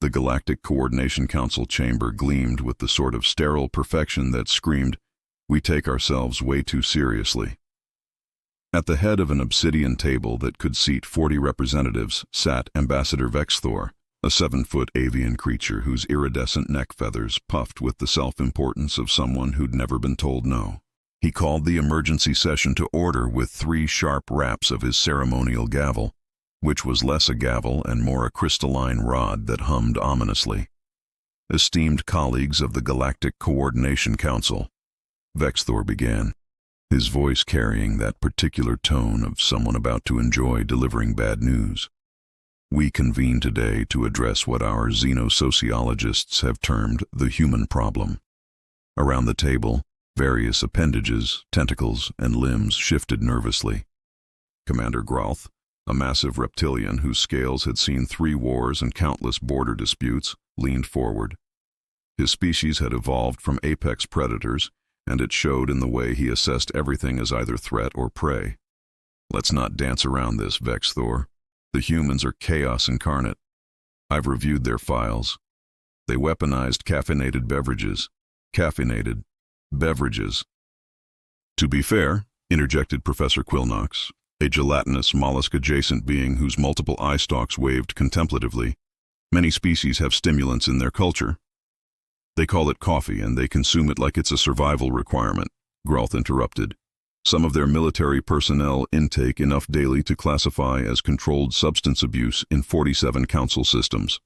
The Galactic Coordination Council chamber gleamed with the sort of sterile perfection that screamed, "We take ourselves way too seriously." At the head of an obsidian table that could seat 40 representatives sat Ambassador Vexthor, a 7-foot avian creature whose iridescent neck feathers puffed with the self-importance of someone who'd never been told no. He called the emergency session to order with 3 sharp raps of his ceremonial gavel, which was less a gavel and more a crystalline rod that hummed ominously. "Esteemed colleagues of the Galactic Coordination Council," Vexthor began, his voice carrying that particular tone of someone about to enjoy delivering bad news. "We convene today to address what our xenosociologists have termed the human problem." Around the table, various appendages, tentacles, and limbs shifted nervously. Commander Gralth, a massive reptilian whose scales had seen 3 wars and countless border disputes, leaned forward. His species had evolved from apex predators, and it showed in the way he assessed everything as either threat or prey. "Let's not dance around this, Vexthor. The humans are chaos incarnate. I've reviewed their files. They weaponized caffeinated beverages. Caffeinated beverages." "To be fair," interjected Professor Quillnox, a gelatinous mollusk-adjacent being whose multiple eye stalks waved contemplatively, "many species have stimulants in their culture." "They call it coffee, and they consume it like it's a survival requirement," Gralth interrupted. "Some of their military personnel intake enough daily to classify as controlled substance abuse in 47 council systems."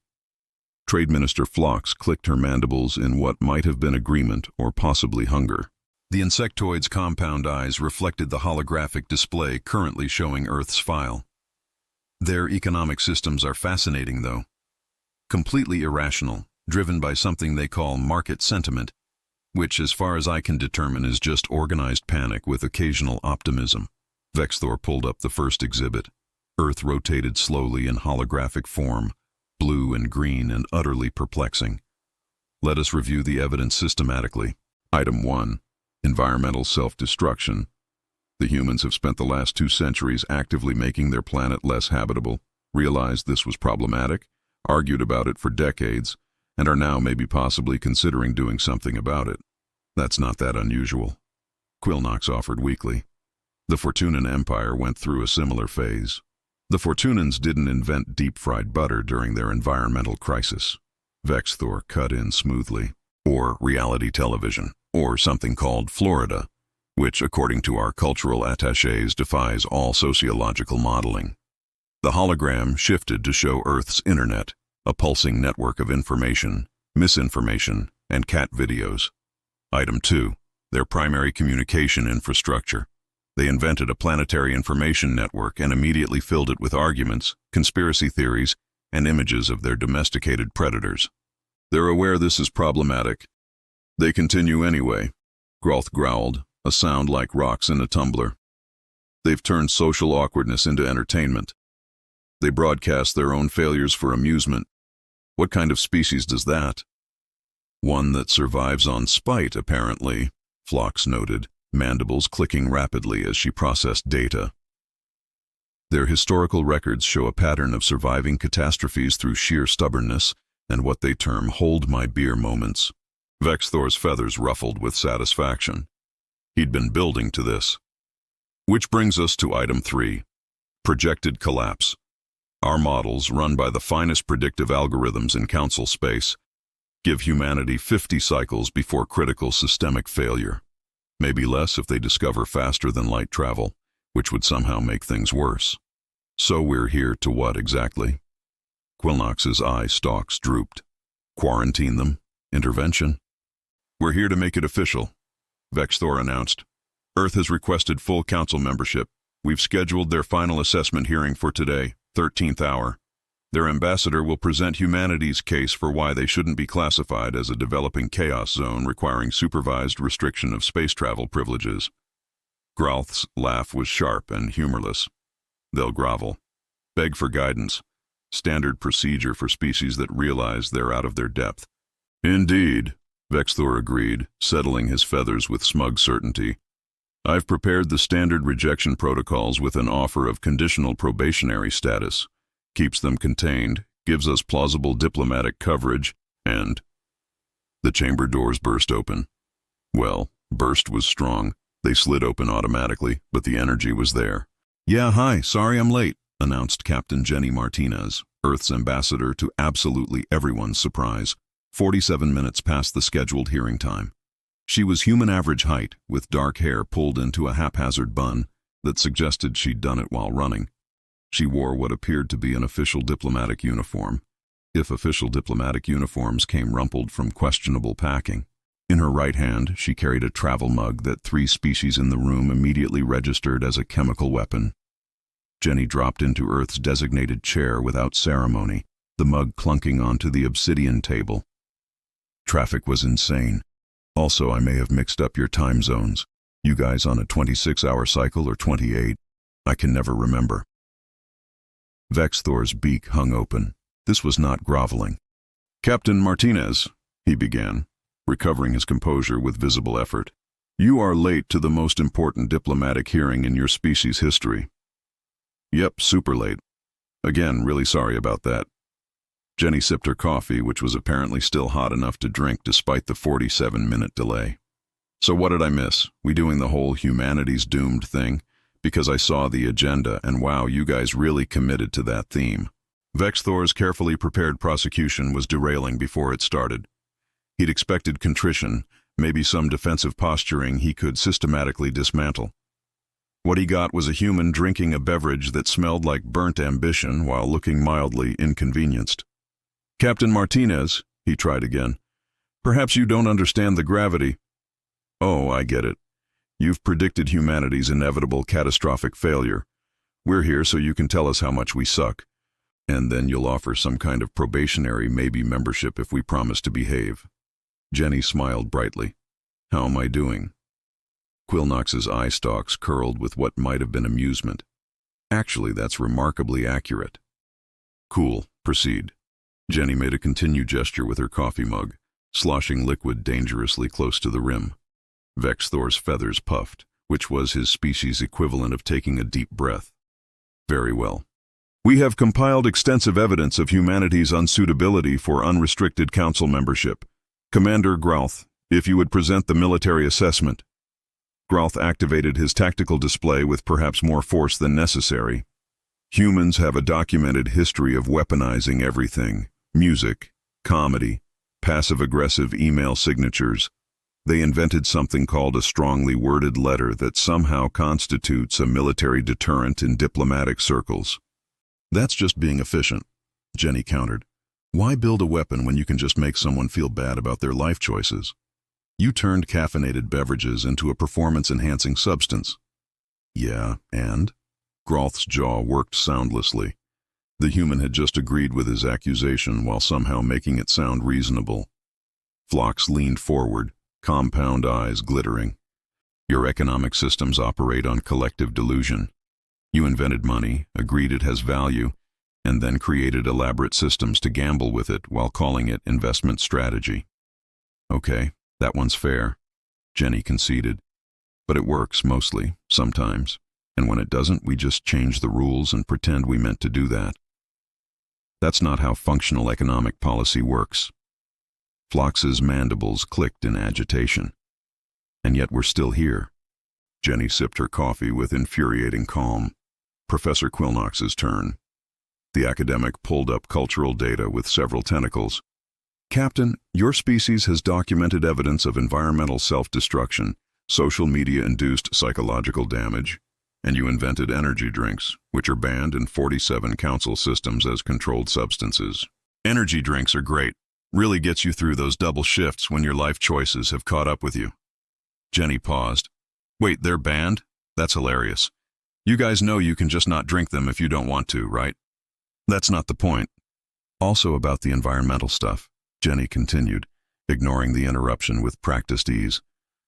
Trade Minister Phlox clicked her mandibles in what might have been agreement or possibly hunger. The insectoid's compound eyes reflected the holographic display currently showing Earth's file. "Their economic systems are fascinating, though. Completely irrational, driven by something they call market sentiment, which, as far as I can determine, is just organized panic with occasional optimism." Vexthor pulled up the first exhibit. Earth rotated slowly in holographic form, blue and green and utterly perplexing. "Let us review the evidence systematically. Item 1. Environmental self-destruction. The humans have spent the last 2 centuries actively making their planet less habitable, realized this was problematic, argued about it for decades, and are now maybe possibly considering doing something about it. That's not that unusual," Quillnox offered weakly. "The Fortunan Empire went through a similar phase. The Fortunans didn't invent deep-fried butter during their environmental crisis," Vexthor cut in smoothly. "Or reality television, or something called Florida, which, according to our cultural attachés, defies all sociological modeling." The hologram shifted to show Earth's internet, a pulsing network of information, misinformation, and cat videos. Item 2. Their primary communication infrastructure. They invented a planetary information network and immediately filled it with arguments, conspiracy theories, and images of their domesticated predators. "They're aware this is problematic. They continue anyway," Gralth growled, a sound like rocks in a tumbler. "They've turned social awkwardness into entertainment. They broadcast their own failures for amusement. What kind of species does that?" "One that survives on spite, apparently," Phlox noted, mandibles clicking rapidly as she processed data. "Their historical records show a pattern of surviving catastrophes through sheer stubbornness and what they term hold-my-beer moments." Vexthor's feathers ruffled with satisfaction. He'd been building to this. "Which brings us to item 3, projected collapse. Our models, run by the finest predictive algorithms in council space, give humanity 50 cycles before critical systemic failure. Maybe less if they discover faster than light travel, which would somehow make things worse. So we're here to what exactly?" Quillnox's eye stalks drooped. "Quarantine them? Intervention?" "We're here to make it official," Vexthor announced. "Earth has requested full council membership. We've scheduled their final assessment hearing for today, 13th hour. Their ambassador will present humanity's case for why they shouldn't be classified as a developing chaos zone requiring supervised restriction of space travel privileges." Gralth's laugh was sharp and humorless. "They'll grovel. Beg for guidance. Standard procedure for species that realize they're out of their depth." "Indeed," Vexthor agreed, settling his feathers with smug certainty. "I've prepared the standard rejection protocols with an offer of conditional probationary status. Keeps them contained, gives us plausible diplomatic coverage, and the chamber doors burst open. Well, burst was strong. They slid open automatically, but the energy was there. "Yeah, hi, sorry I'm late," announced Captain Jenny Martinez, Earth's ambassador to absolutely everyone's surprise, 47 minutes past the scheduled hearing time. She was human average height, with dark hair pulled into a haphazard bun that suggested she'd done it while running. She wore what appeared to be an official diplomatic uniform, if official diplomatic uniforms came rumpled from questionable packing. In her right hand, she carried a travel mug that 3 species in the room immediately registered as a chemical weapon. Jenny dropped into Earth's designated chair without ceremony, the mug clunking onto the obsidian table. Traffic was insane. Also, I may have mixed up your time zones. You guys on a 26-hour cycle or 28? I can never remember. Vexthor's beak hung open. This was not groveling. "Captain Martinez," he began, recovering his composure with visible effort, "you are late to the most important diplomatic hearing in your species' history." "Yep, super late. Again, really sorry about that." Jenny sipped her coffee, which was apparently still hot enough to drink despite the 47-minute delay. "So what did I miss? We doing the whole humanity's doomed thing? Because I saw the agenda, and wow, you guys really committed to that theme." Vexthor's carefully prepared prosecution was derailing before it started. He'd expected contrition, maybe some defensive posturing he could systematically dismantle. What he got was a human drinking a beverage that smelled like burnt ambition while looking mildly inconvenienced. "Captain Martinez," he tried again, "perhaps you don't understand the gravity." "Oh, I get it. You've predicted humanity's inevitable catastrophic failure. We're here so you can tell us how much we suck. And then you'll offer some kind of probationary maybe membership if we promise to behave." Jenny smiled brightly. "How am I doing?" Quillnox's eye stalks curled with what might have been amusement. "Actually, that's remarkably accurate." "Cool, proceed." Jenny made a continued gesture with her coffee mug, sloshing liquid dangerously close to the rim. Vexthor's feathers puffed, which was his species' equivalent of taking a deep breath. "Very well. We have compiled extensive evidence of humanity's unsuitability for unrestricted council membership. Commander Grauth, if you would present the military assessment." Grauth activated his tactical display with perhaps more force than necessary. "Humans have a documented history of weaponizing everything: music, comedy, passive-aggressive email signatures. They invented something called a strongly worded letter that somehow constitutes a military deterrent in diplomatic circles." "That's just being efficient," Jenny countered. "Why build a weapon when you can just make someone feel bad about their life choices? You turned caffeinated beverages into a performance-enhancing substance." "Yeah, and?" Grauth's jaw worked soundlessly. The human had just agreed with his accusation while somehow making it sound reasonable. Phlox leaned forward, compound eyes glittering. "Your economic systems operate on collective delusion. You invented money, agreed it has value, and then created elaborate systems to gamble with it while calling it investment strategy." "Okay, that one's fair," Jenny conceded. "But it works, mostly, sometimes, and when it doesn't, we just change the rules and pretend we meant to do that. That's not how functional economic policy works." Phlox's mandibles clicked in agitation. "And yet we're still here." Jenny sipped her coffee with infuriating calm. Professor Quillnox's turn. The academic pulled up cultural data with several tentacles. "Captain, your species has documented evidence of environmental self-destruction, social media-induced psychological damage, and you invented energy drinks, which are banned in 47 council systems as controlled substances. Energy drinks are great. Really gets you through those double shifts when your life choices have caught up with you." Jenny paused. "Wait, they're banned? That's hilarious. You guys know you can just not drink them if you don't want to, right?" "That's not the point." "Also about the environmental stuff," Jenny continued, ignoring the interruption with practiced ease.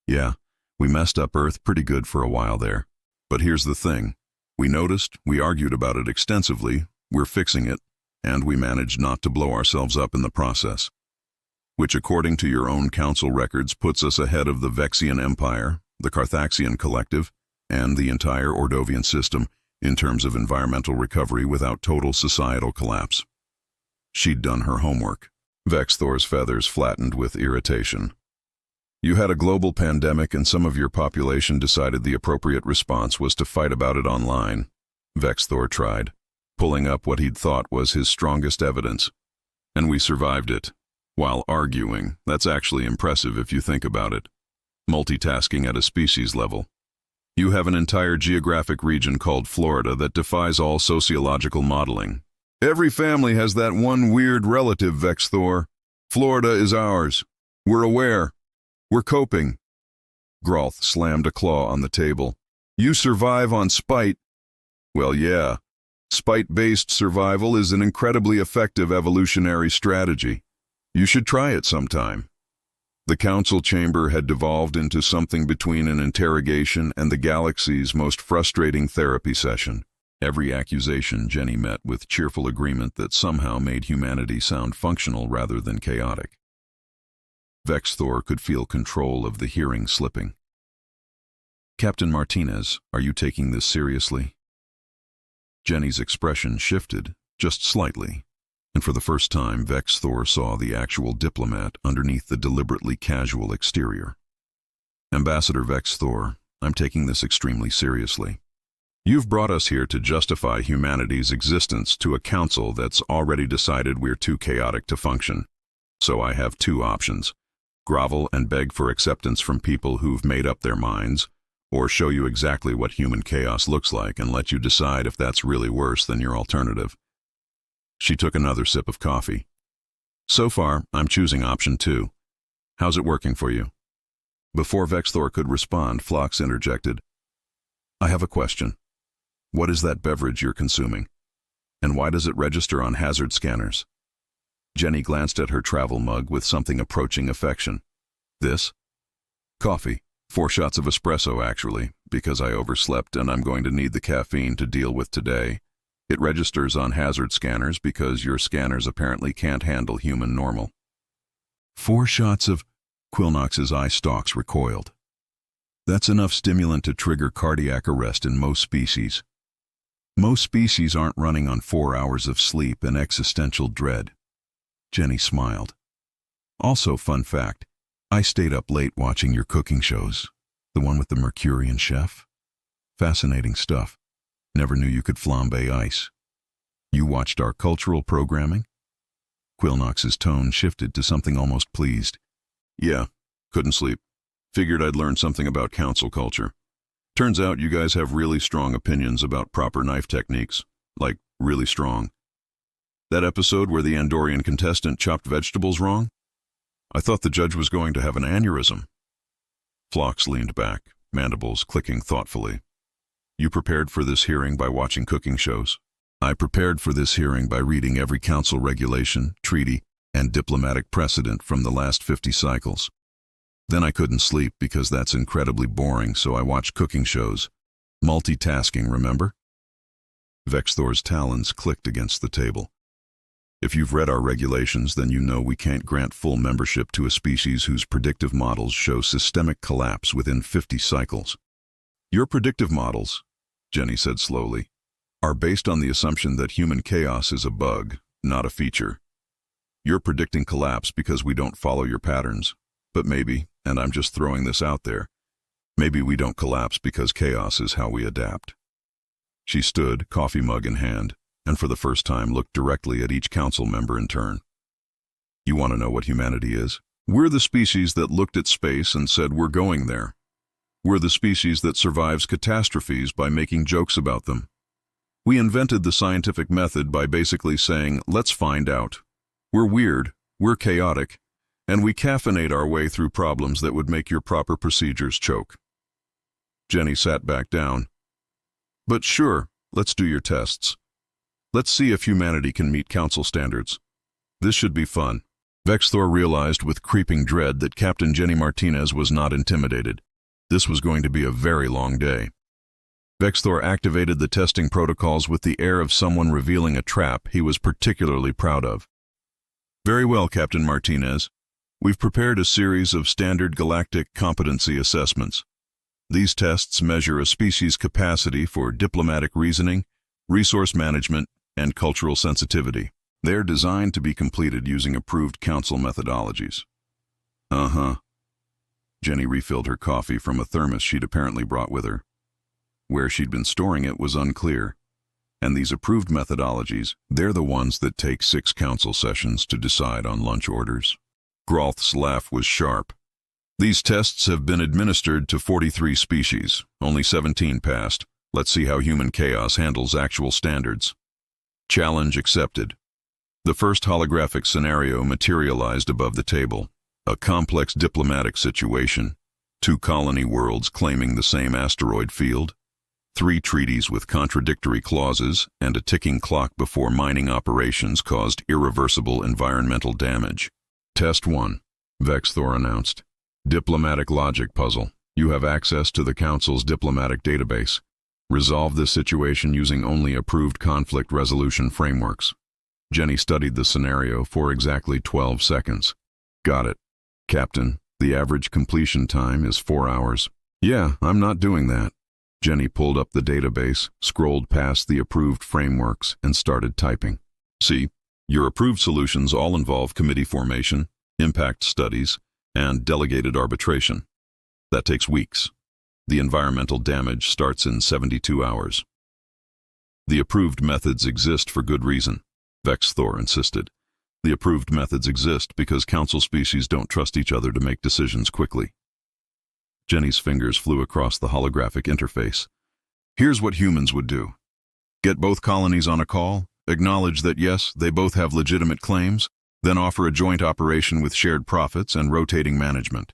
"Yeah, we messed up Earth pretty good for a while there. But here's the thing. We noticed, we argued about it extensively, we're fixing it, and we managed not to blow ourselves up in the process. Which, according to your own council records, puts us ahead of the Vexian Empire, the Carthaxian Collective, and the entire Ordovian system in terms of environmental recovery without total societal collapse." She'd done her homework. Vexthor's feathers flattened with irritation. You had a global pandemic and some of your population decided the appropriate response was to fight about it online. Vexthor tried, pulling up what he'd thought was his strongest evidence. And we survived it. While arguing, that's actually impressive if you think about it. Multitasking at a species level. You have an entire geographic region called Florida that defies all sociological modeling. Every family has that one weird relative, Vexthor. Florida is ours. We're aware. We're coping. Grolth slammed a claw on the table. You survive on spite. Well, yeah. Spite-based survival is an incredibly effective evolutionary strategy. You should try it sometime. The council chamber had devolved into something between an interrogation and the galaxy's most frustrating therapy session. Every accusation Jenny met with cheerful agreement that somehow made humanity sound functional rather than chaotic. Vexthor could feel control of the hearing slipping. Captain Martinez, are you taking this seriously? Jenny's expression shifted, just slightly, and for the first time Vexthor saw the actual diplomat underneath the deliberately casual exterior. Ambassador Vexthor, I'm taking this extremely seriously. You've brought us here to justify humanity's existence to a council that's already decided we're too chaotic to function. So I have two options. Grovel and beg for acceptance from people who've made up their minds, or show you exactly what human chaos looks like and let you decide if that's really worse than your alternative. She took another sip of coffee. So far, I'm choosing option 2. How's it working for you? Before Vexthor could respond, Phlox interjected. I have a question. What is that beverage you're consuming? And why does it register on hazard scanners? Jenny glanced at her travel mug with something approaching affection. This? Coffee. 4 shots of espresso, actually, because I overslept and I'm going to need the caffeine to deal with today. It registers on hazard scanners because your scanners apparently can't handle human normal. 4 shots of... Quilnox's eye stalks recoiled. That's enough stimulant to trigger cardiac arrest in most species. Most species aren't running on 4 hours of sleep and existential dread. Jenny smiled. Also, fun fact, I stayed up late watching your cooking shows. The one with the Mercurian chef? Fascinating stuff. Never knew you could flambe ice. You watched our cultural programming? Quilnox's tone shifted to something almost pleased. Yeah, couldn't sleep. Figured I'd learn something about council culture. Turns out you guys have really strong opinions about proper knife techniques. Like, really strong. That episode where the Andorian contestant chopped vegetables wrong? I thought the judge was going to have an aneurysm. Phlox leaned back, mandibles clicking thoughtfully. You prepared for this hearing by watching cooking shows? I prepared for this hearing by reading every council regulation, treaty, and diplomatic precedent from the last 50 cycles. Then I couldn't sleep because that's incredibly boring, so I watched cooking shows. Multitasking, remember? Vexthor's talons clicked against the table. If you've read our regulations, then you know we can't grant full membership to a species whose predictive models show systemic collapse within 50 cycles. Your predictive models, Jenny said slowly, are based on the assumption that human chaos is a bug, not a feature. You're predicting collapse because we don't follow your patterns, but maybe, and I'm just throwing this out there, maybe we don't collapse because chaos is how we adapt. She stood, coffee mug in hand, and for the first time looked directly at each council member in turn. You want to know what humanity is? We're the species that looked at space and said we're going there. We're the species that survives catastrophes by making jokes about them. We invented the scientific method by basically saying, let's find out. We're weird, we're chaotic, and we caffeinate our way through problems that would make your proper procedures choke. Jenny sat back down. But sure, let's do your tests. Let's see if humanity can meet council standards. This should be fun. Vexthor realized with creeping dread that Captain Jenny Martinez was not intimidated. This was going to be a very long day. Vexthor activated the testing protocols with the air of someone revealing a trap he was particularly proud of. Very well, Captain Martinez. We've prepared a series of standard galactic competency assessments. These tests measure a species' capacity for diplomatic reasoning, resource management, and cultural sensitivity. They're designed to be completed using approved council methodologies. Uh-huh. Jenny refilled her coffee from a thermos she'd apparently brought with her. Where she'd been storing it was unclear. And these approved methodologies, they're the ones that take 6 council sessions to decide on lunch orders. Groth's laugh was sharp. These tests have been administered to 43 species. Only 17 passed. Let's see how human chaos handles actual standards. Challenge accepted. The first holographic scenario materialized above the table. A complex diplomatic situation. 2 colony worlds claiming the same asteroid field. 3 treaties with contradictory clauses and a ticking clock before mining operations caused irreversible environmental damage. Test 1, Vexthor announced. Diplomatic logic puzzle. You have access to the Council's diplomatic database. Resolve this situation using only approved conflict resolution frameworks. Jenny studied the scenario for exactly 12 seconds. Got it. Captain, the average completion time is 4 hours. Yeah, I'm not doing that. Jenny pulled up the database, scrolled past the approved frameworks, and started typing. See, your approved solutions all involve committee formation, impact studies, and delegated arbitration. That takes weeks. The environmental damage starts in 72 hours. The approved methods exist for good reason, Vexthor insisted. The approved methods exist because council species don't trust each other to make decisions quickly. Jenny's fingers flew across the holographic interface. Here's what humans would do. Get both colonies on a call, acknowledge that yes, they both have legitimate claims, then offer a joint operation with shared profits and rotating management.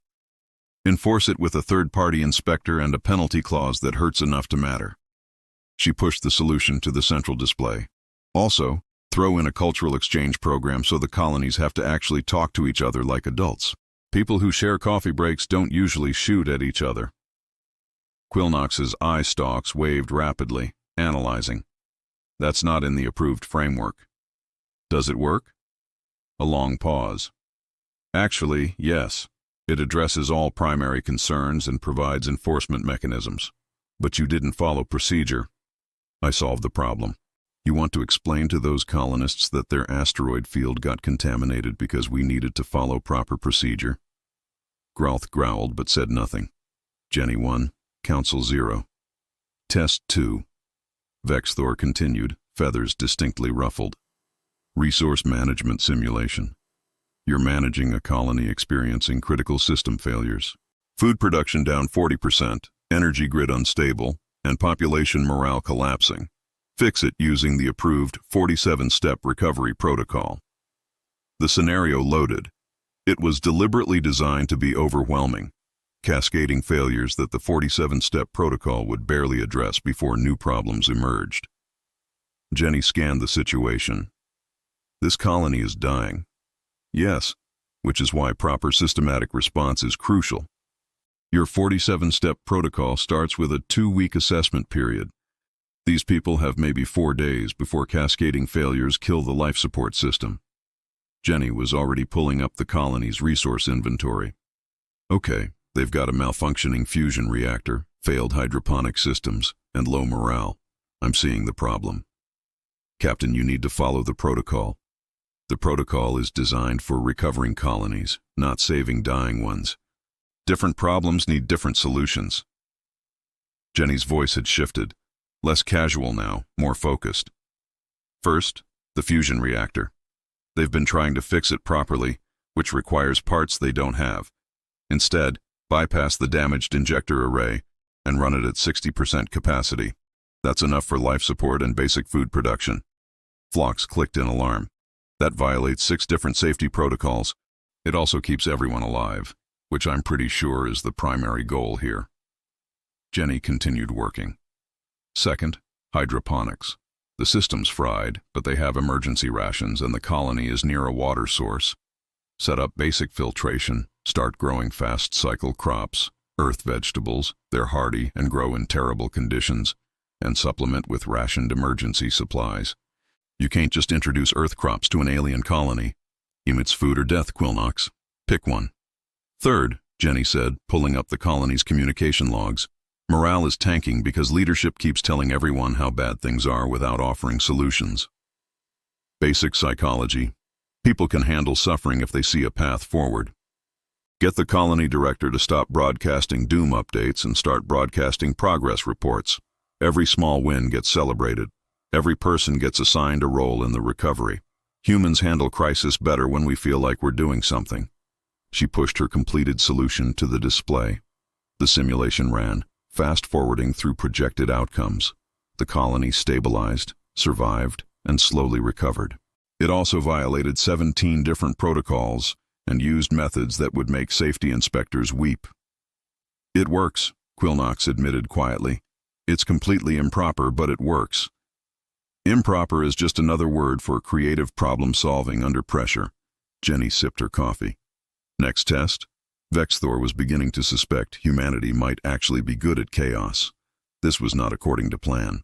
Enforce it with a third-party inspector and a penalty clause that hurts enough to matter. She pushed the solution to the central display. Also, throw in a cultural exchange program so the colonies have to actually talk to each other like adults. People who share coffee breaks don't usually shoot at each other. Quilnox's eye stalks waved rapidly, analyzing. That's not in the approved framework. Does it work? A long pause. Actually, yes. It addresses all primary concerns and provides enforcement mechanisms. But you didn't follow procedure. I solved the problem. You want to explain to those colonists that their asteroid field got contaminated because we needed to follow proper procedure? Groth growled but said nothing. Jenny 1, Council 0. Test 2. Vexthor continued, feathers distinctly ruffled. Resource management simulation. You're managing a colony experiencing critical system failures. Food production down 40%, energy grid unstable, and population morale collapsing. Fix it using the approved 47-step recovery protocol. The scenario loaded. It was deliberately designed to be overwhelming, cascading failures that the 47-step protocol would barely address before new problems emerged. Jenny scanned the situation. This colony is dying. Yes, which is why proper systematic response is crucial. Your 47-step protocol starts with a 2-week assessment period. These people have maybe 4 days before cascading failures kill the life support system. Jenny was already pulling up the colony's resource inventory. Okay, they've got a malfunctioning fusion reactor, failed hydroponic systems, and low morale. I'm seeing the problem. Captain, you need to follow the protocol. The protocol is designed for recovering colonies, not saving dying ones. Different problems need different solutions. Jenny's voice had shifted. Less casual now, more focused. First, the fusion reactor. They've been trying to fix it properly, which requires parts they don't have. Instead, bypass the damaged injector array and run it at 60% capacity. That's enough for life support and basic food production. Phlox clicked in alarm. That violates 6 different safety protocols. It also keeps everyone alive, which I'm pretty sure is the primary goal here. Jenny continued working. Second, hydroponics. The system's fried, but they have emergency rations and the colony is near a water source. Set up basic filtration, start growing fast cycle crops, earth vegetables, they're hardy and grow in terrible conditions, and supplement with rationed emergency supplies. You can't just introduce earth crops to an alien colony. It's food or death, Quilnox. Pick one. Third, Jenny said, pulling up the colony's communication logs. Morale is tanking because leadership keeps telling everyone how bad things are without offering solutions. Basic psychology. People can handle suffering if they see a path forward. Get the colony director to stop broadcasting doom updates and start broadcasting progress reports. Every small win gets celebrated. Every person gets assigned a role in the recovery. Humans handle crisis better when we feel like we're doing something. She pushed her completed solution to the display. The simulation ran, fast-forwarding through projected outcomes. The colony stabilized, survived, and slowly recovered. It also violated 17 different protocols and used methods that would make safety inspectors weep. It works, Quillnox admitted quietly. It's completely improper, but it works. Improper is just another word for creative problem-solving under pressure. Jenny sipped her coffee. Next test. Vexthor was beginning to suspect humanity might actually be good at chaos. This was not according to plan.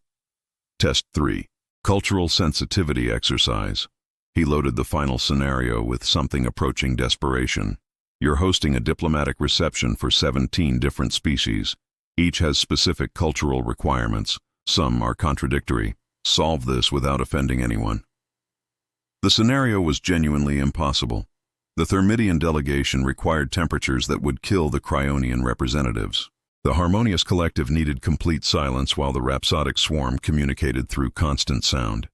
Test 3. Cultural sensitivity exercise. He loaded the final scenario with something approaching desperation. You're hosting a diplomatic reception for 17 different species. Each has specific cultural requirements. Some are contradictory. Solve this without offending anyone. The scenario was genuinely impossible. The Thermidian delegation required temperatures that would kill the Cryonian representatives. The harmonious collective needed complete silence while the rhapsodic swarm communicated through constant sound.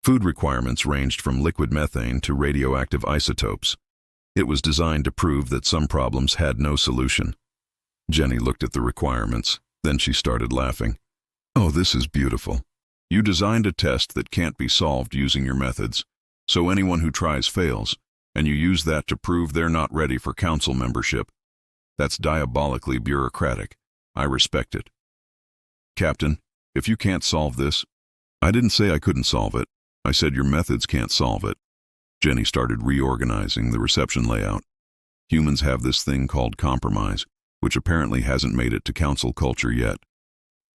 Food requirements ranged from liquid methane to radioactive isotopes. It was designed to prove that some problems had no solution. Jenny looked at the requirements, then she started laughing. Oh, this is beautiful. You designed a test that can't be solved using your methods, so anyone who tries fails, and you use that to prove they're not ready for council membership. That's diabolically bureaucratic. I respect it. Captain, if you can't solve this— I didn't say I couldn't solve it. I said your methods can't solve it. Jenny started reorganizing the reception layout. Humans have this thing called compromise, which apparently hasn't made it to council culture yet.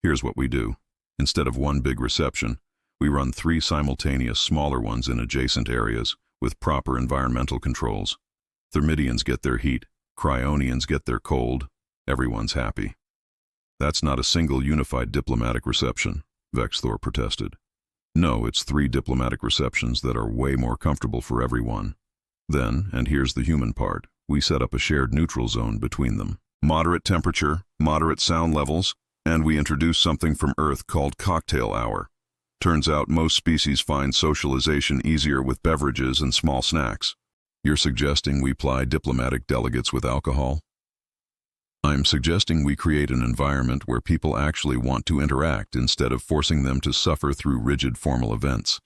Here's what we do. Instead of one big reception, we run 3 simultaneous smaller ones in adjacent areas with proper environmental controls. Thermidians get their heat, Cryonians get their cold, everyone's happy. That's not a single unified diplomatic reception, Vexthor protested. No, it's 3 diplomatic receptions that are way more comfortable for everyone. Then, and here's the human part, we set up a shared neutral zone between them. Moderate temperature, moderate sound levels, and we introduce something from Earth called cocktail hour. Turns out most species find socialization easier with beverages and small snacks. You're suggesting we ply diplomatic delegates with alcohol? I'm suggesting we create an environment where people actually want to interact instead of forcing them to suffer through rigid formal events.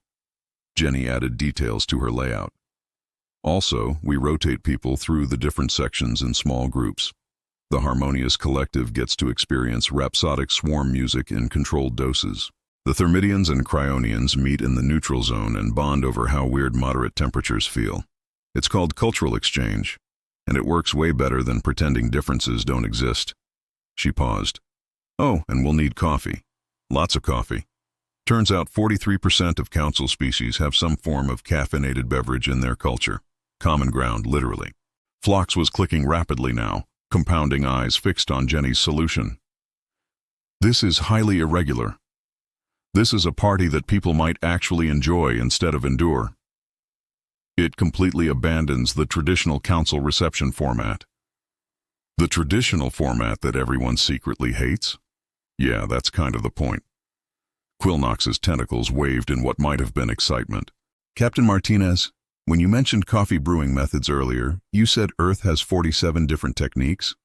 Jenny added details to her layout. Also, we rotate people through the different sections in small groups. The harmonious collective gets to experience rhapsodic swarm music in controlled doses. The Thermidians and Cryonians meet in the neutral zone and bond over how weird moderate temperatures feel. It's called cultural exchange, and it works way better than pretending differences don't exist. She paused. Oh, and we'll need coffee. Lots of coffee. Turns out 43% of council species have some form of caffeinated beverage in their culture. Common ground, literally. Phlox was clicking rapidly now, compounding eyes fixed on Jenny's solution. This is highly irregular. This is a party that people might actually enjoy instead of endure. It completely abandons the traditional council reception format. The traditional format that everyone secretly hates? Yeah, that's kind of the point. Quillnox's tentacles waved in what might have been excitement. Captain Martinez, when you mentioned coffee brewing methods earlier, you said Earth has 47 different techniques?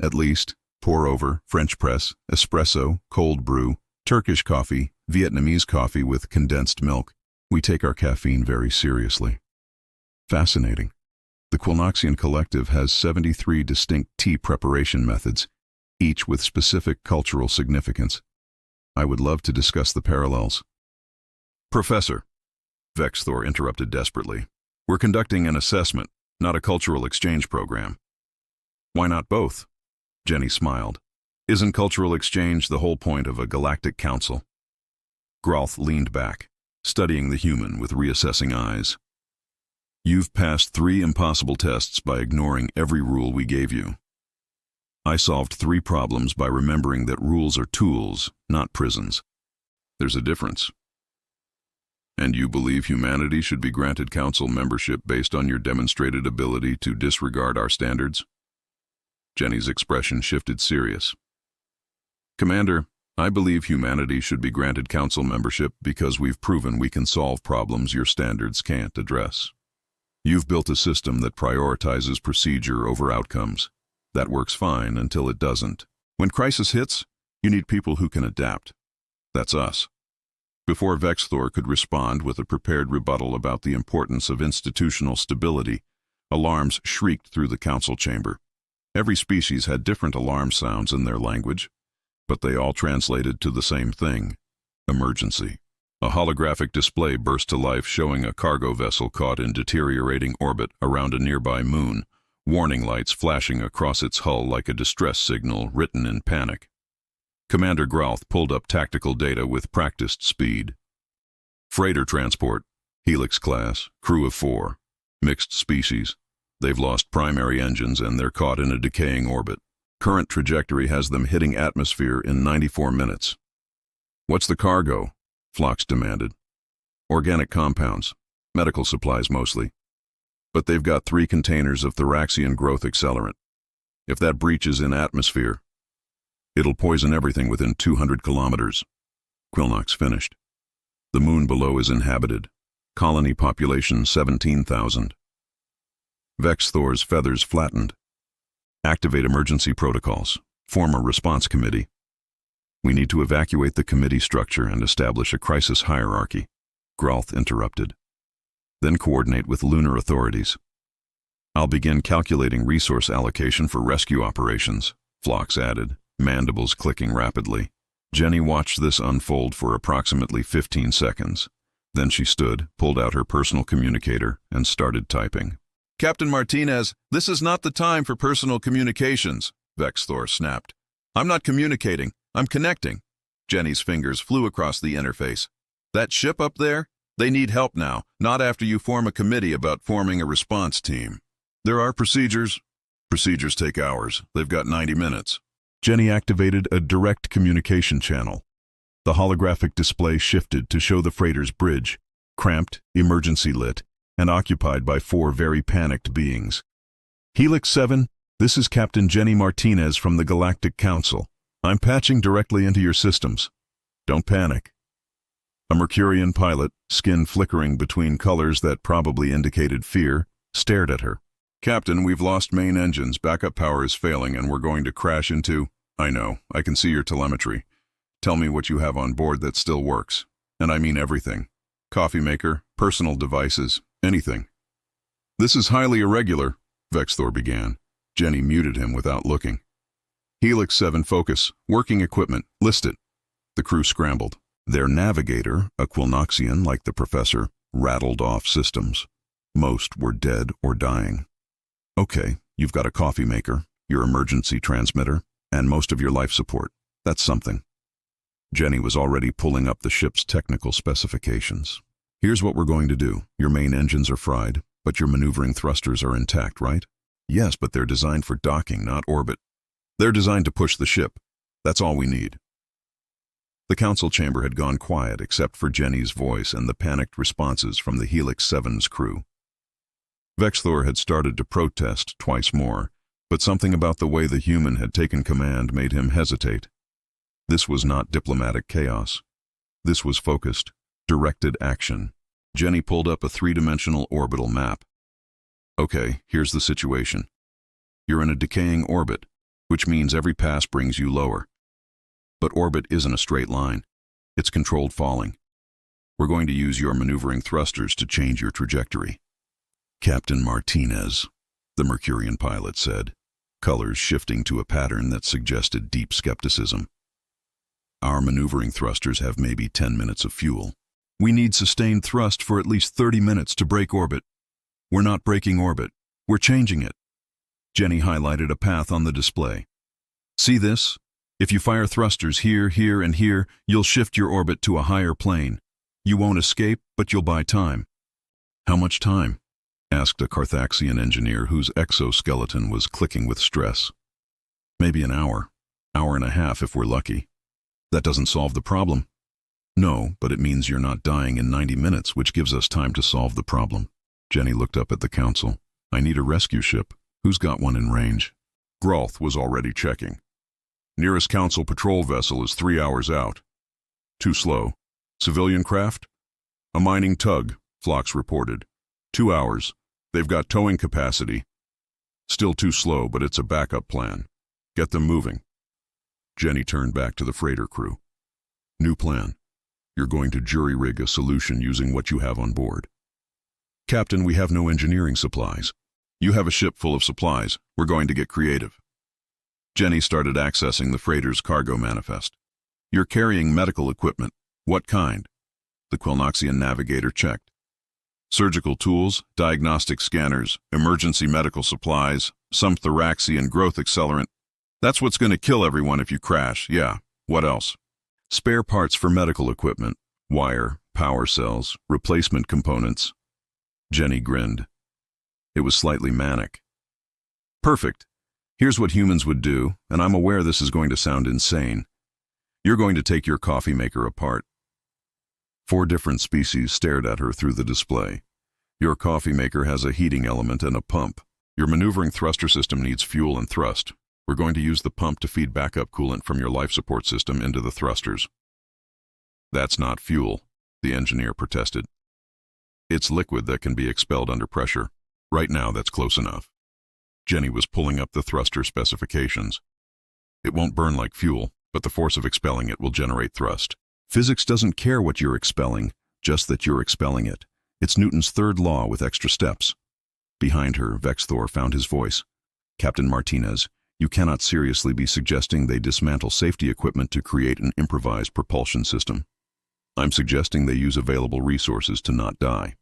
At least, pour over, French press, espresso, cold brew, Turkish coffee, Vietnamese coffee with condensed milk. We take our caffeine very seriously. Fascinating. The Quillnoxian collective has 73 distinct tea preparation methods, each with specific cultural significance. I would love to discuss the parallels. Professor, Vexthor interrupted desperately, we're conducting an assessment, not a cultural exchange program. Why not both? Jenny smiled. Isn't cultural exchange the whole point of a galactic council? Grolth leaned back, studying the human with reassessing eyes. You've passed 3 impossible tests by ignoring every rule we gave you. I solved 3 problems by remembering that rules are tools, not prisons. There's a difference. And you believe humanity should be granted council membership based on your demonstrated ability to disregard our standards? Jenny's expression shifted serious. Commander, I believe humanity should be granted council membership because we've proven we can solve problems your standards can't address. You've built a system that prioritizes procedure over outcomes. That works fine until it doesn't. When crisis hits, you need people who can adapt. That's us. Before Vexthor could respond with a prepared rebuttal about the importance of institutional stability, alarms shrieked through the council chamber. Every species had different alarm sounds in their language, but they all translated to the same thing: emergency. A holographic display burst to life showing a cargo vessel caught in deteriorating orbit around a nearby moon, warning lights flashing across its hull like a distress signal written in panic. Commander Grauth pulled up tactical data with practiced speed. Freighter transport, Helix class, crew of 4, mixed species. They've lost primary engines and they're caught in a decaying orbit. Current trajectory has them hitting atmosphere in 94 minutes. What's the cargo? Phlox demanded. Organic compounds, medical supplies mostly. But they've got 3 containers of thoraxian growth accelerant. If that breaches in atmosphere, it'll poison everything within 200 kilometers. Quilnox finished. The moon below is inhabited. Colony population 17,000. Vexthor's feathers flattened. Activate emergency protocols. Form a response committee. We need to evacuate the committee structure and establish a crisis hierarchy. Grauth interrupted. Then coordinate with lunar authorities. I'll begin calculating resource allocation for rescue operations, Phlox added, mandibles clicking rapidly. Jenny watched this unfold for approximately 15 seconds. Then she stood, pulled out her personal communicator, and started typing. Captain Martinez, this is not the time for personal communications, Vexthor snapped. I'm not communicating, I'm connecting. Jenny's fingers flew across the interface. That ship up there? They need help now, not after you form a committee about forming a response team. There are procedures. Procedures take hours. They've got 90 minutes. Jenny activated a direct communication channel. The holographic display shifted to show the freighter's bridge, cramped, emergency lit, and occupied by 4 very panicked beings. Helix 7, this is Captain Jenny Martinez from the Galactic Council. I'm patching directly into your systems. Don't panic. A Mercurian pilot, skin flickering between colors that probably indicated fear, stared at her. Captain, we've lost main engines, backup power is failing, and we're going to crash into... I know, I can see your telemetry. Tell me what you have on board that still works. And I mean everything. Coffee maker, personal devices, anything. This is highly irregular, Vexthor began. Jenny muted him without looking. Helix 7 focus, working equipment, list it. The crew scrambled. Their navigator, a Quilnoxian like the professor, rattled off systems. Most were dead or dying. Okay, you've got a coffee maker, your emergency transmitter, and most of your life support. That's something. Jenny was already pulling up the ship's technical specifications. Here's what we're going to do. Your main engines are fried, but your maneuvering thrusters are intact, right? Yes, but they're designed for docking, not orbit. They're designed to push the ship. That's all we need. The council chamber had gone quiet except for Jenny's voice and the panicked responses from the Helix 7's crew. Vexthor had started to protest twice more, but something about the way the human had taken command made him hesitate. This was not diplomatic chaos. This was focused, directed action. Jenny pulled up a 3-dimensional orbital map. Okay, here's the situation. You're in a decaying orbit, which means every pass brings you lower. But orbit isn't a straight line. It's controlled falling. We're going to use your maneuvering thrusters to change your trajectory. Captain Martinez, the Mercurian pilot said, colors shifting to a pattern that suggested deep skepticism. Our maneuvering thrusters have maybe 10 minutes of fuel. We need sustained thrust for at least 30 minutes to break orbit. We're not breaking orbit. We're changing it. Jenny highlighted a path on the display. See this? If you fire thrusters here, here, and here, you'll shift your orbit to a higher plane. You won't escape, but you'll buy time. How much time? Asked a Carthaxian engineer whose exoskeleton was clicking with stress. Maybe an hour and a half if we're lucky. That doesn't solve the problem. No, but it means you're not dying in 90 minutes, which gives us time to solve the problem. Jenny looked up at the council. I need a rescue ship. Who's got one in range? Groth was already checking. Nearest council patrol vessel is 3 hours out. Too slow. Civilian craft? A mining tug, Phlox reported. 2 hours. They've got towing capacity. Still too slow, but it's a backup plan. Get them moving. Jenny turned back to the freighter crew. New plan. You're going to jury-rig a solution using what you have on board. Captain, we have no engineering supplies. You have a ship full of supplies. We're going to get creative. Jenny started accessing the freighter's cargo manifest. You're carrying medical equipment. What kind? The Quilnoxian navigator checked. Surgical tools, diagnostic scanners, emergency medical supplies, some thoraxian growth accelerant. That's what's going to kill everyone if you crash, yeah. What else? Spare parts for medical equipment, wire, power cells, replacement components. Jenny grinned. It was slightly manic. Perfect. Here's what humans would do, and I'm aware this is going to sound insane. You're going to take your coffee maker apart. 4 different species stared at her through the display. Your coffee maker has a heating element and a pump. Your maneuvering thruster system needs fuel and thrust. We're going to use the pump to feed backup coolant from your life support system into the thrusters. That's not fuel, the engineer protested. It's liquid that can be expelled under pressure. Right now, that's close enough. Jenny was pulling up the thruster specifications. It won't burn like fuel, but the force of expelling it will generate thrust. Physics doesn't care what you're expelling, just that you're expelling it. It's Newton's third law with extra steps. Behind her, Vexthor found his voice. Captain Martinez, you cannot seriously be suggesting they dismantle safety equipment to create an improvised propulsion system. I'm suggesting they use available resources to not die.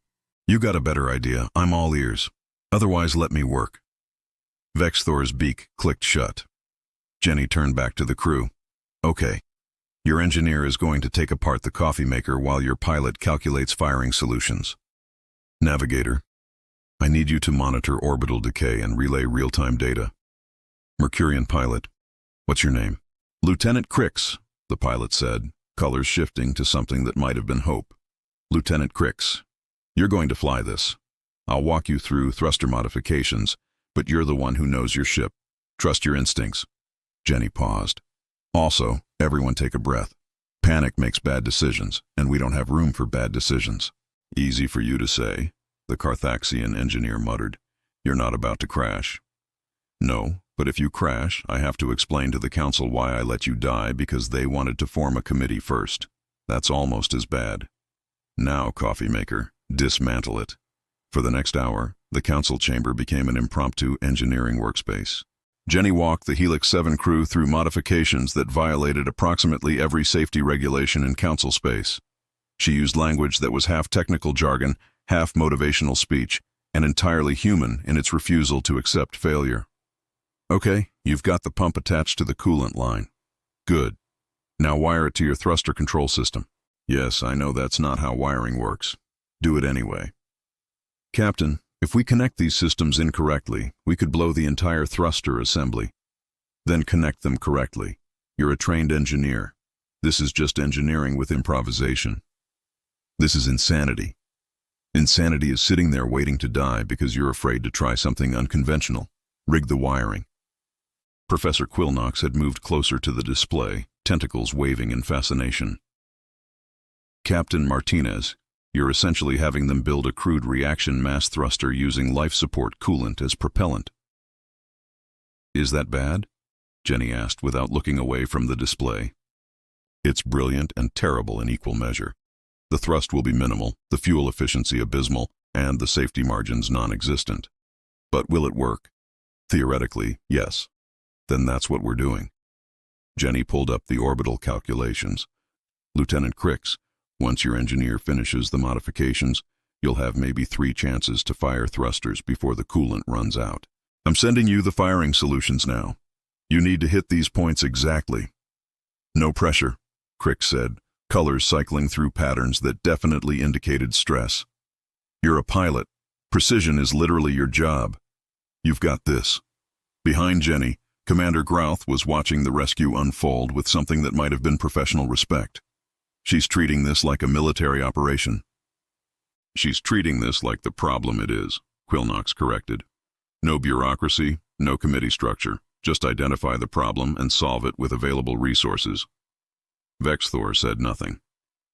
You got a better idea. I'm all ears. Otherwise, let me work. Vexthor's beak clicked shut. Jenny turned back to the crew. Okay. Your engineer is going to take apart the coffee maker while your pilot calculates firing solutions. Navigator, I need you to monitor orbital decay and relay real-time data. Mercurian pilot, what's your name? Lieutenant Crix, the pilot said, colors shifting to something that might have been hope. Lieutenant Crix, you're going to fly this. I'll walk you through thruster modifications, but you're the one who knows your ship. Trust your instincts. Jenny paused. Also, everyone take a breath. Panic makes bad decisions, and we don't have room for bad decisions. Easy for you to say, the Carthaxian engineer muttered. You're not about to crash. No, but if you crash, I have to explain to the council why I let you die because they wanted to form a committee first. That's almost as bad. Now, coffee maker, dismantle it. For the next hour, the council chamber became an impromptu engineering workspace. Jenny walked the Helix 7 crew through modifications that violated approximately every safety regulation in council space. She used language that was half technical jargon, half motivational speech, and entirely human in its refusal to accept failure. Okay, you've got the pump attached to the coolant line. Good. Now wire it to your thruster control system. Yes, I know that's not how wiring works. Do it anyway. Captain, if we connect these systems incorrectly, we could blow the entire thruster assembly. Then connect them correctly. You're a trained engineer. This is just engineering with improvisation. This is insanity. Insanity is sitting there waiting to die because you're afraid to try something unconventional. Rig the wiring. Professor Quilnox had moved closer to the display, tentacles waving in fascination. Captain Martinez, you're essentially having them build a crude reaction mass thruster using life support coolant as propellant. Is that bad? Jenny asked without looking away from the display. It's brilliant and terrible in equal measure. The thrust will be minimal, the fuel efficiency abysmal, and the safety margins non-existent. But will it work? Theoretically, yes. Then that's what we're doing. Jenny pulled up the orbital calculations. Lieutenant Crix, once your engineer finishes the modifications, you'll have maybe 3 chances to fire thrusters before the coolant runs out. I'm sending you the firing solutions now. You need to hit these points exactly. No pressure, Crix said, colors cycling through patterns that definitely indicated stress. You're a pilot. Precision is literally your job. You've got this. Behind Jenny, Commander Grouth was watching the rescue unfold with something that might have been professional respect. She's treating this like a military operation. She's treating this like the problem it is, Quillnox corrected. No bureaucracy, no committee structure. Just identify the problem and solve it with available resources. Vexthor said nothing.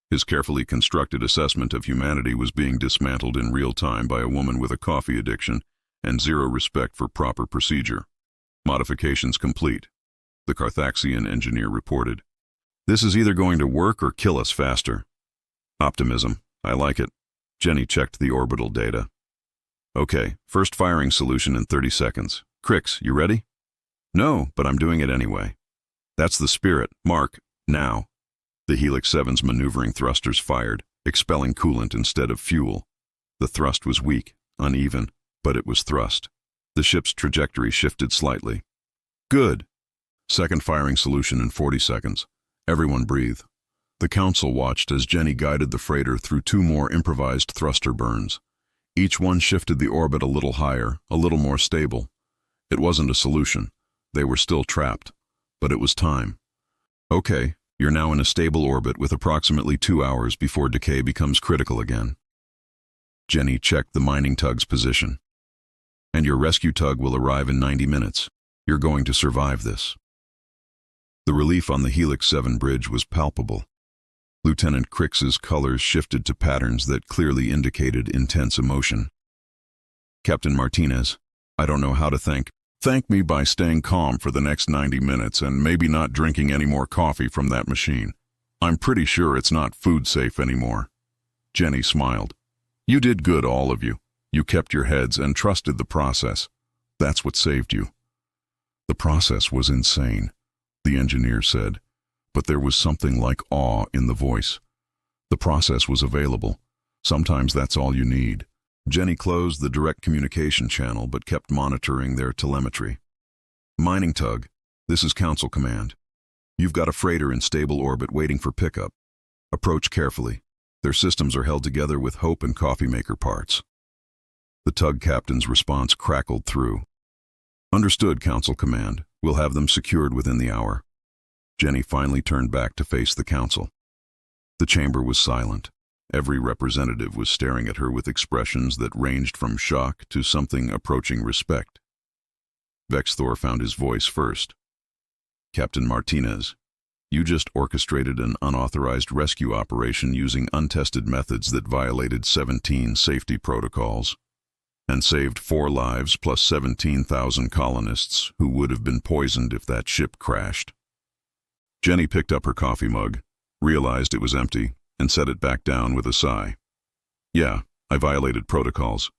His carefully constructed assessment of humanity was being dismantled in real time by a woman with a coffee addiction and zero respect for proper procedure. Modifications complete, the Carthaxian engineer reported. This is either going to work or kill us faster. Optimism. I like it. Jenny checked the orbital data. Okay, first firing solution in 30 seconds. Crix, you ready? No, but I'm doing it anyway. That's the spirit. Mark, now. The Helix 7's maneuvering thrusters fired, expelling coolant instead of fuel. The thrust was weak, uneven, but it was thrust. The ship's trajectory shifted slightly. Good. Second firing solution in 40 seconds. Everyone breathe. The council watched as Jenny guided the freighter through 2 more improvised thruster burns. Each one shifted the orbit a little higher, a little more stable. It wasn't a solution. They were still trapped. But it was time. Okay, you're now in a stable orbit with approximately 2 hours before decay becomes critical again. Jenny checked the mining tug's position. And your rescue tug will arrive in 90 minutes. You're going to survive this. The relief on the Helix 7 bridge was palpable. Lieutenant Crix's colors shifted to patterns that clearly indicated intense emotion. Captain Martinez, I don't know how to thank me by staying calm for the next 90 minutes and maybe not drinking any more coffee from that machine. I'm pretty sure it's not food safe anymore. Jenny smiled. You did good, all of you. You kept your heads and trusted the process. That's what saved you. The process was insane, the engineer said, but there was something like awe in the voice. The process was available. Sometimes that's all you need. Jenny closed the direct communication channel but kept monitoring their telemetry. Mining tug, this is Council Command. You've got a freighter in stable orbit waiting for pickup. Approach carefully. Their systems are held together with hope and coffee maker parts. The tug captain's response crackled through. Understood, Council Command. We'll have them secured within the hour. Jenny finally turned back to face the council. The chamber was silent. Every representative was staring at her with expressions that ranged from shock to something approaching respect. Vexthor found his voice first. Captain Martinez, you just orchestrated an unauthorized rescue operation using untested methods that violated 17 safety protocols and saved 4 lives plus 17,000 colonists who would have been poisoned if that ship crashed. Jenny picked up her coffee mug, realized it was empty, and set it back down with a sigh. Yeah, I violated protocols,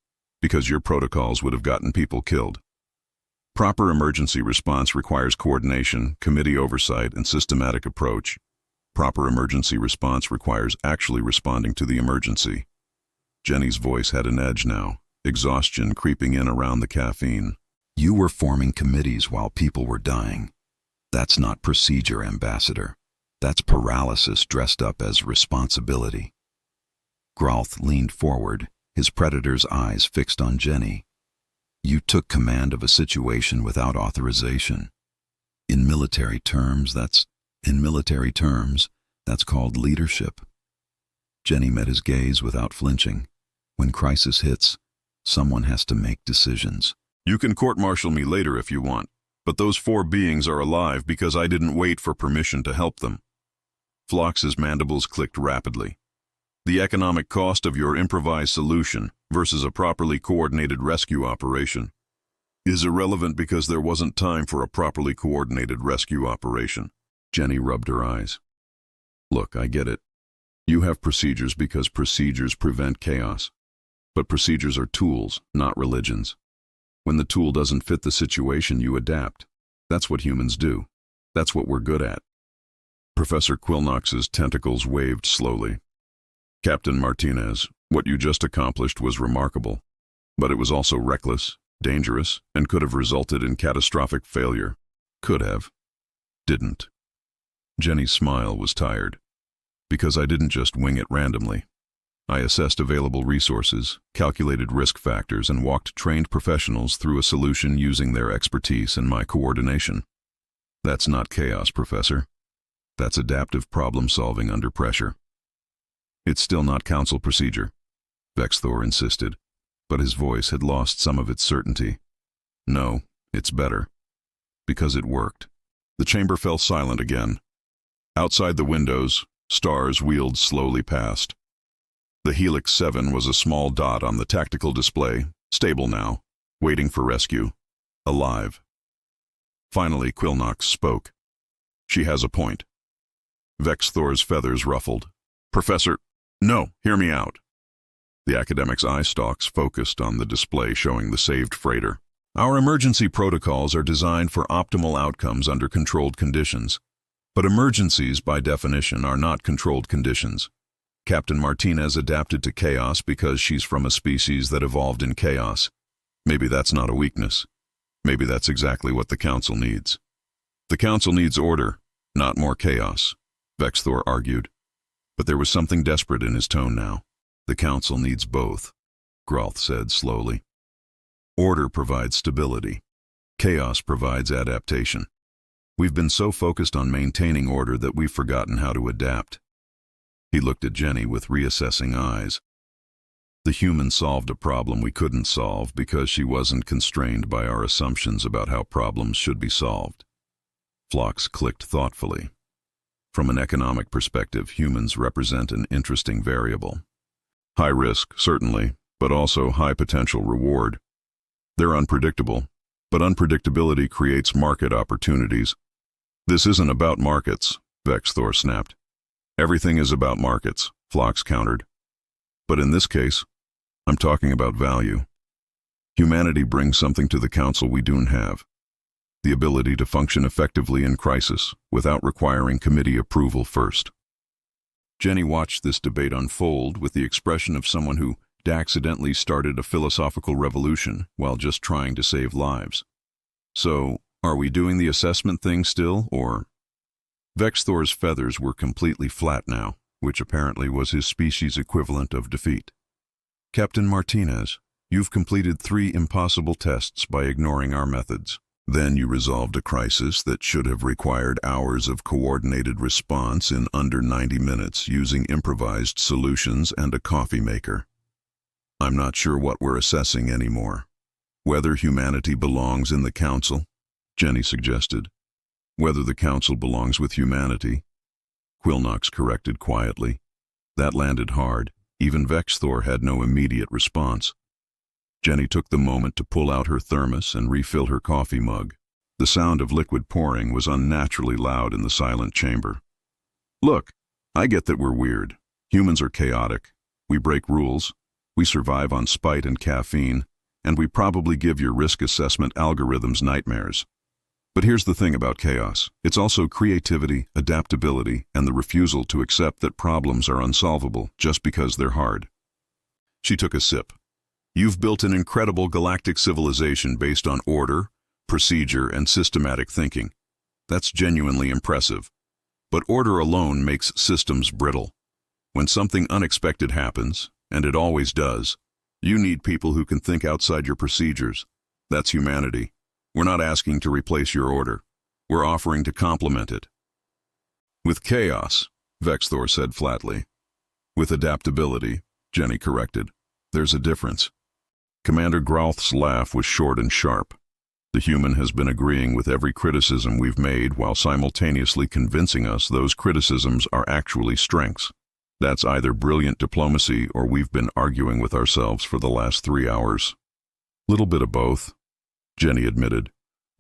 because your protocols would have gotten people killed. Proper emergency response requires coordination, committee oversight, and systematic approach. Proper emergency response requires actually responding to the emergency. Jenny's voice had an edge now, exhaustion creeping in around the caffeine. You were forming committees while people were dying. That's not procedure, Ambassador. That's paralysis dressed up as responsibility. Gralth leaned forward, his predator's eyes fixed on Jenny. You took command of a situation without authorization. In military terms, that's called leadership. Jenny met his gaze without flinching. When crisis hits, someone has to make decisions. You can court-martial me later if you want, but those 4 beings are alive because I didn't wait for permission to help them. Phlox's mandibles clicked rapidly. The economic cost of your improvised solution versus a properly coordinated rescue operation is irrelevant because there wasn't time for a properly coordinated rescue operation. Jenny rubbed her eyes. Look, I get it. You have procedures because procedures prevent chaos. But procedures are tools, not religions. When the tool doesn't fit the situation, you adapt. That's what humans do. That's what we're good at. Professor Quillnox's tentacles waved slowly. Captain Martinez, what you just accomplished was remarkable, but it was also reckless, dangerous, and could have resulted in catastrophic failure. Could have. Didn't. Jenny's smile was tired. Because I didn't just wing it randomly. I assessed available resources, calculated risk factors, and walked trained professionals through a solution using their expertise and my coordination. That's not chaos, Professor. That's adaptive problem-solving under pressure. It's still not council procedure, Vexthor insisted, but his voice had lost some of its certainty. No, it's better. Because it worked. The chamber fell silent again. Outside the windows, stars wheeled slowly past. The Helix 7 was a small dot on the tactical display, stable now, waiting for rescue. Alive. Finally, Quillnox spoke. She has a point. Vexthor's feathers ruffled. Professor, no, hear me out. The academic's eye stalks focused on the display showing the saved freighter. Our emergency protocols are designed for optimal outcomes under controlled conditions. But emergencies, by definition, are not controlled conditions. Captain Martinez adapted to chaos because she's from a species that evolved in chaos. Maybe that's not a weakness. Maybe that's exactly what the Council needs. The Council needs order, not more chaos, Vexthor argued. But there was something desperate in his tone now. The Council needs both, Grolth said slowly. Order provides stability. Chaos provides adaptation. We've been so focused on maintaining order that we've forgotten how to adapt. He looked at Jenny with reassessing eyes. The human solved a problem we couldn't solve because she wasn't constrained by our assumptions about how problems should be solved. Phlox clicked thoughtfully. From an economic perspective, humans represent an interesting variable. High risk, certainly, but also high potential reward. They're unpredictable, but unpredictability creates market opportunities. This isn't about markets, Vexthor snapped. Everything is about markets, Phlox countered. But in this case, I'm talking about value. Humanity brings something to the Council we don't have. The ability to function effectively in crisis without requiring committee approval first. Jenny watched this debate unfold with the expression of someone who accidentally started a philosophical revolution while just trying to save lives. So, are we doing the assessment thing still, or? Vexthor's feathers were completely flat now, which apparently was his species' equivalent of defeat. Captain Martinez, you've completed 3 impossible tests by ignoring our methods. Then you resolved a crisis that should have required hours of coordinated response in under 90 minutes using improvised solutions and a coffee maker. I'm not sure what we're assessing anymore. Whether humanity belongs in the Council, Jenny suggested. Whether the Council belongs with humanity, Quillnox corrected quietly. That landed hard. Even Vexthor had no immediate response. Jenny took the moment to pull out her thermos and refill her coffee mug. The sound of liquid pouring was unnaturally loud in the silent chamber. Look, I get that we're weird. Humans are chaotic. We break rules. We survive on spite and caffeine, and we probably give your risk assessment algorithms nightmares. But here's the thing about chaos. It's also creativity, adaptability, and the refusal to accept that problems are unsolvable just because they're hard. She took a sip. You've built an incredible galactic civilization based on order, procedure, and systematic thinking. That's genuinely impressive. But order alone makes systems brittle. When something unexpected happens, and it always does, you need people who can think outside your procedures. That's humanity. We're not asking to replace your order. We're offering to complement it. With chaos, Vexthor said flatly. With adaptability, Jenny corrected. There's a difference. Commander Grolth's laugh was short and sharp. The human has been agreeing with every criticism we've made while simultaneously convincing us those criticisms are actually strengths. That's either brilliant diplomacy or we've been arguing with ourselves for the last 3 hours. Little bit of both, Jenny admitted.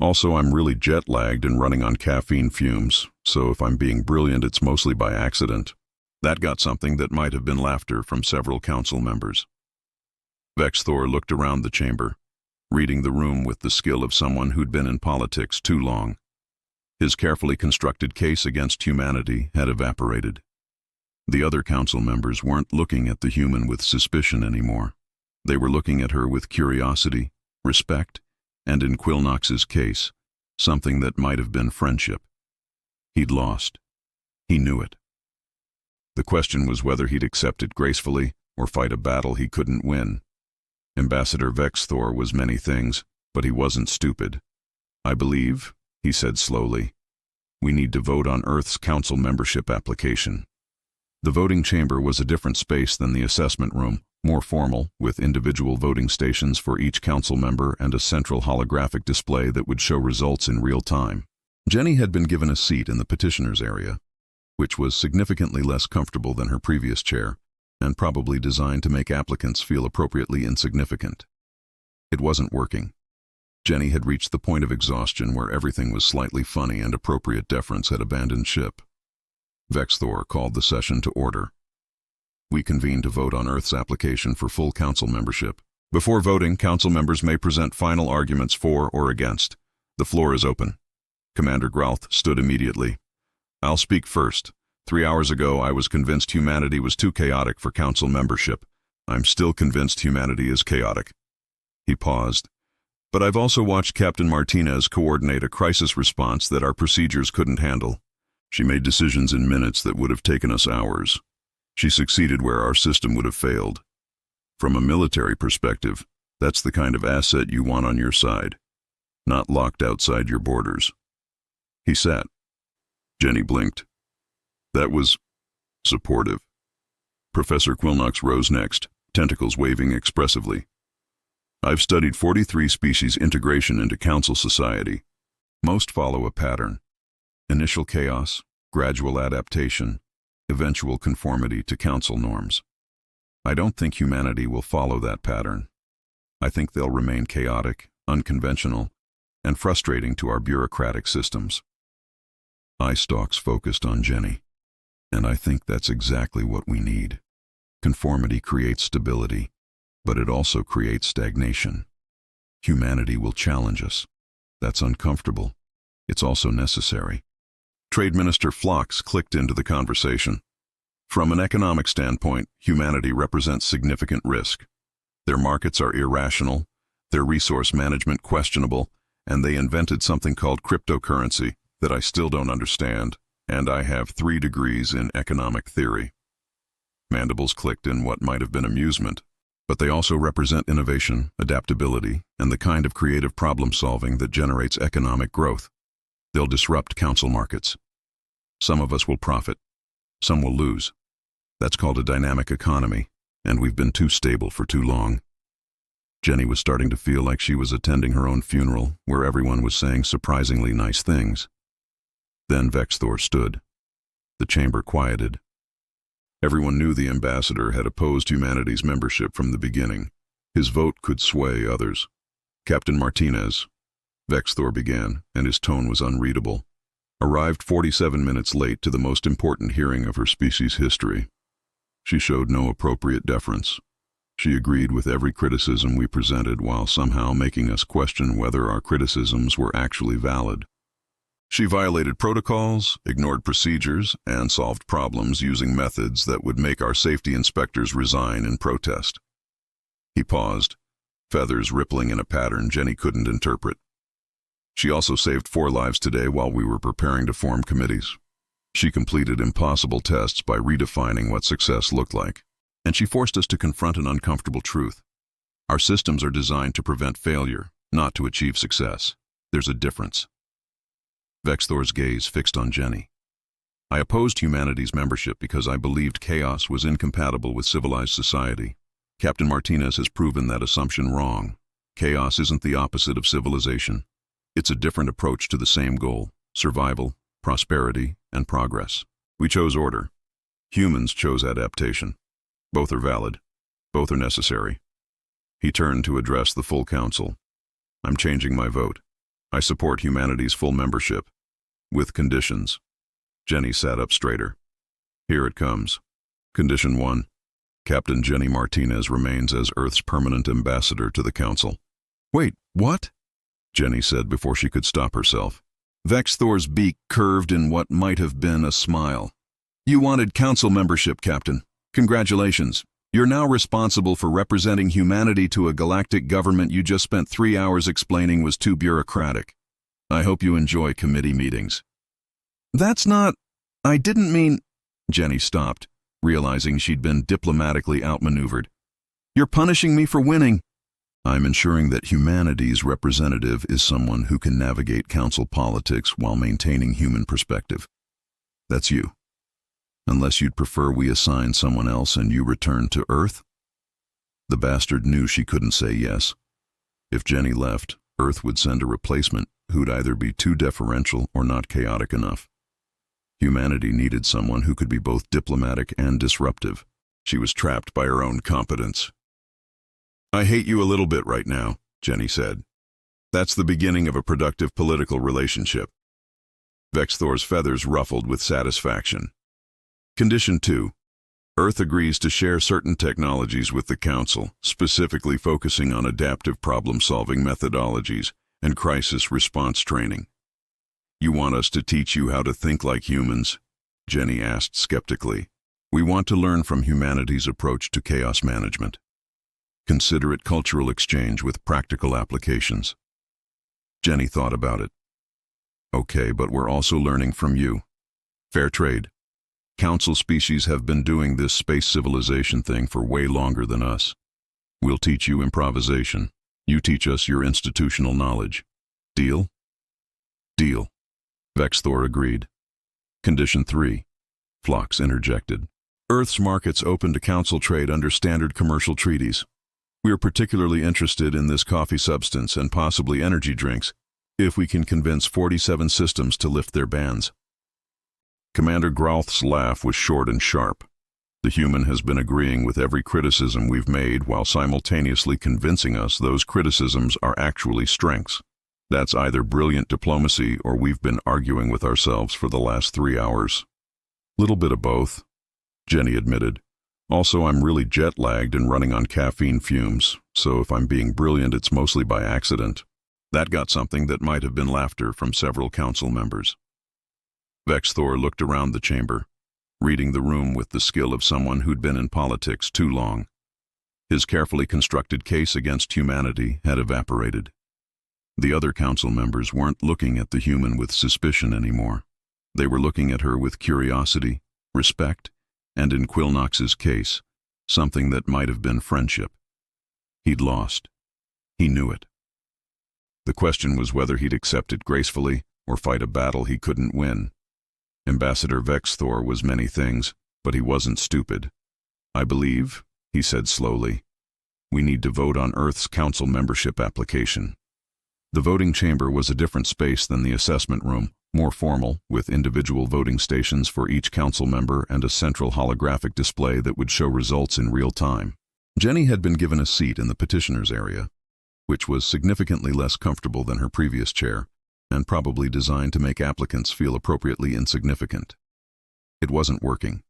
Also, I'm really jet-lagged and running on caffeine fumes, so if I'm being brilliant, it's mostly by accident. That got something that might have been laughter from several council members. Vexthor looked around the chamber, reading the room with the skill of someone who'd been in politics too long. His carefully constructed case against humanity had evaporated. The other council members weren't looking at the human with suspicion anymore. They were looking at her with curiosity, respect, and in Quillnox's case, something that might have been friendship. He'd lost. He knew it. The question was whether he'd accept it gracefully or fight a battle he couldn't win. Ambassador Vexthor was many things, but he wasn't stupid. I believe, he said slowly, We need to vote on Earth's Council membership application. The voting chamber was a different space than the assessment room, more formal, with individual voting stations for each council member and a central holographic display that would show results in real time. Jenny had been given a seat in the petitioners area, which was significantly less comfortable than her previous chair, and probably designed to make applicants feel appropriately insignificant. It wasn't working. Jenny had reached the point of exhaustion where everything was slightly funny and appropriate deference had abandoned ship. Vexthor called the session to order. We convened to vote on Earth's application for full council membership. Before voting, council members may present final arguments for or against. The floor is open. Commander Grauth stood immediately. I'll speak first. 3 hours ago, I was convinced humanity was too chaotic for council membership. I'm still convinced humanity is chaotic. He paused. But I've also watched Captain Martinez coordinate a crisis response that our procedures couldn't handle. She made decisions in minutes that would have taken us hours. She succeeded where our system would have failed. From a military perspective, that's the kind of asset you want on your side, not locked outside your borders. He sat. Jenny blinked. That was supportive. Professor Quilnox rose next, tentacles waving expressively. I've studied 43 species integration into council society. Most follow a pattern. Initial chaos, gradual adaptation, eventual conformity to council norms. I don't think humanity will follow that pattern. I think they'll remain chaotic, unconventional, and frustrating to our bureaucratic systems. Eye stalks focused on Jenny. And I think that's exactly what we need. Conformity creates stability, but it also creates stagnation. Humanity will challenge us. That's uncomfortable. It's also necessary. Trade Minister Phlox clicked into the conversation. From an economic standpoint, humanity represents significant risk. Their markets are irrational, their resource management questionable, and they invented something called cryptocurrency that I still don't understand, and I have 3 degrees in economic theory. Mandibles clicked in what might have been amusement, but they also represent innovation, adaptability, and the kind of creative problem-solving that generates economic growth. They'll disrupt council markets. Some of us will profit. Some will lose. That's called a dynamic economy, and we've been too stable for too long. Jenny was starting to feel like she was attending her own funeral, where everyone was saying surprisingly nice things. Then Vexthor stood. The chamber quieted. Everyone knew the ambassador had opposed humanity's membership from the beginning. His vote could sway others. Captain Martinez, Vexthor began, and his tone was unreadable, arrived 47 minutes late to the most important hearing of her species' history. She showed no appropriate deference. She agreed with every criticism we presented while somehow making us question whether our criticisms were actually valid. She violated protocols, ignored procedures, and solved problems using methods that would make our safety inspectors resign in protest. He paused, feathers rippling in a pattern Jenny couldn't interpret. She also saved 4 lives today while we were preparing to form committees. She completed impossible tests by redefining what success looked like, and she forced us to confront an uncomfortable truth. Our systems are designed to prevent failure, not to achieve success. There's a difference. Vexthor's gaze fixed on Jenny. I opposed humanity's membership because I believed chaos was incompatible with civilized society. Captain Martinez has proven that assumption wrong. Chaos isn't the opposite of civilization. It's a different approach to the same goal: survival, prosperity, and progress. We chose order. Humans chose adaptation. Both are valid. Both are necessary. He turned to address the full council. I'm changing my vote. I support humanity's full membership. With conditions. Jenny sat up straighter. Here it comes. Condition 1. Captain Jenny Martinez remains as Earth's permanent ambassador to the council. Wait, what? Jenny said before she could stop herself. Vexthor's beak curved in what might have been a smile. You wanted council membership, Captain. Congratulations. You're now responsible for representing humanity to a galactic government you just spent 3 hours explaining was too bureaucratic. I hope you enjoy committee meetings. That's not... I didn't mean... Jenny stopped, realizing she'd been diplomatically outmaneuvered. You're punishing me for winning. I'm ensuring that humanity's representative is someone who can navigate council politics while maintaining human perspective. That's you. Unless you'd prefer we assign someone else and you return to Earth? The bastard knew she couldn't say yes. If Jenny left, Earth would send a replacement who'd either be too deferential or not chaotic enough. Humanity needed someone who could be both diplomatic and disruptive. She was trapped by her own competence. I hate you a little bit right now, Jenny said. That's the beginning of a productive political relationship. Vexthor's feathers ruffled with satisfaction. Condition 2. Earth agrees to share certain technologies with the Council, specifically focusing on adaptive problem-solving methodologies and crisis response training. You want us to teach you how to think like humans? Jenny asked skeptically. We want to learn from humanity's approach to chaos management. Consider it cultural exchange with practical applications. Jenny thought about it. Okay, but we're also learning from you. Fair trade. Council species have been doing this space civilization thing for way longer than us. We'll teach you improvisation. You teach us your institutional knowledge. Deal? Deal. Vexthor agreed. Condition 3. Phlox interjected. Earth's markets open to council trade under standard commercial treaties. We are particularly interested in this coffee substance and possibly energy drinks, if we can convince 47 systems to lift their bans. Commander Grauth's laugh was short and sharp. The human has been agreeing with every criticism we've made while simultaneously convincing us those criticisms are actually strengths. That's either brilliant diplomacy or we've been arguing with ourselves for the last 3 hours. Little bit of both, Jenny admitted. Also, I'm really jet-lagged and running on caffeine fumes, so if I'm being brilliant, it's mostly by accident. That got something that might have been laughter from several council members. Vexthor looked around the chamber, reading the room with the skill of someone who'd been in politics too long. His carefully constructed case against humanity had evaporated. The other council members weren't looking at the human with suspicion anymore. They were looking at her with curiosity, respect, and in Quillnox's case, something that might have been friendship. He'd lost. He knew it. The question was whether he'd accept it gracefully or fight a battle he couldn't win. Ambassador Vexthor was many things, but he wasn't stupid. I believe, he said slowly, we need to vote on Earth's council membership application. The voting chamber was a different space than the assessment room, more formal, with individual voting stations for each council member and a central holographic display that would show results in real time. Jenny had been given a seat in the petitioners' area, which was significantly less comfortable than her previous chair, and probably designed to make applicants feel appropriately insignificant. It wasn't working.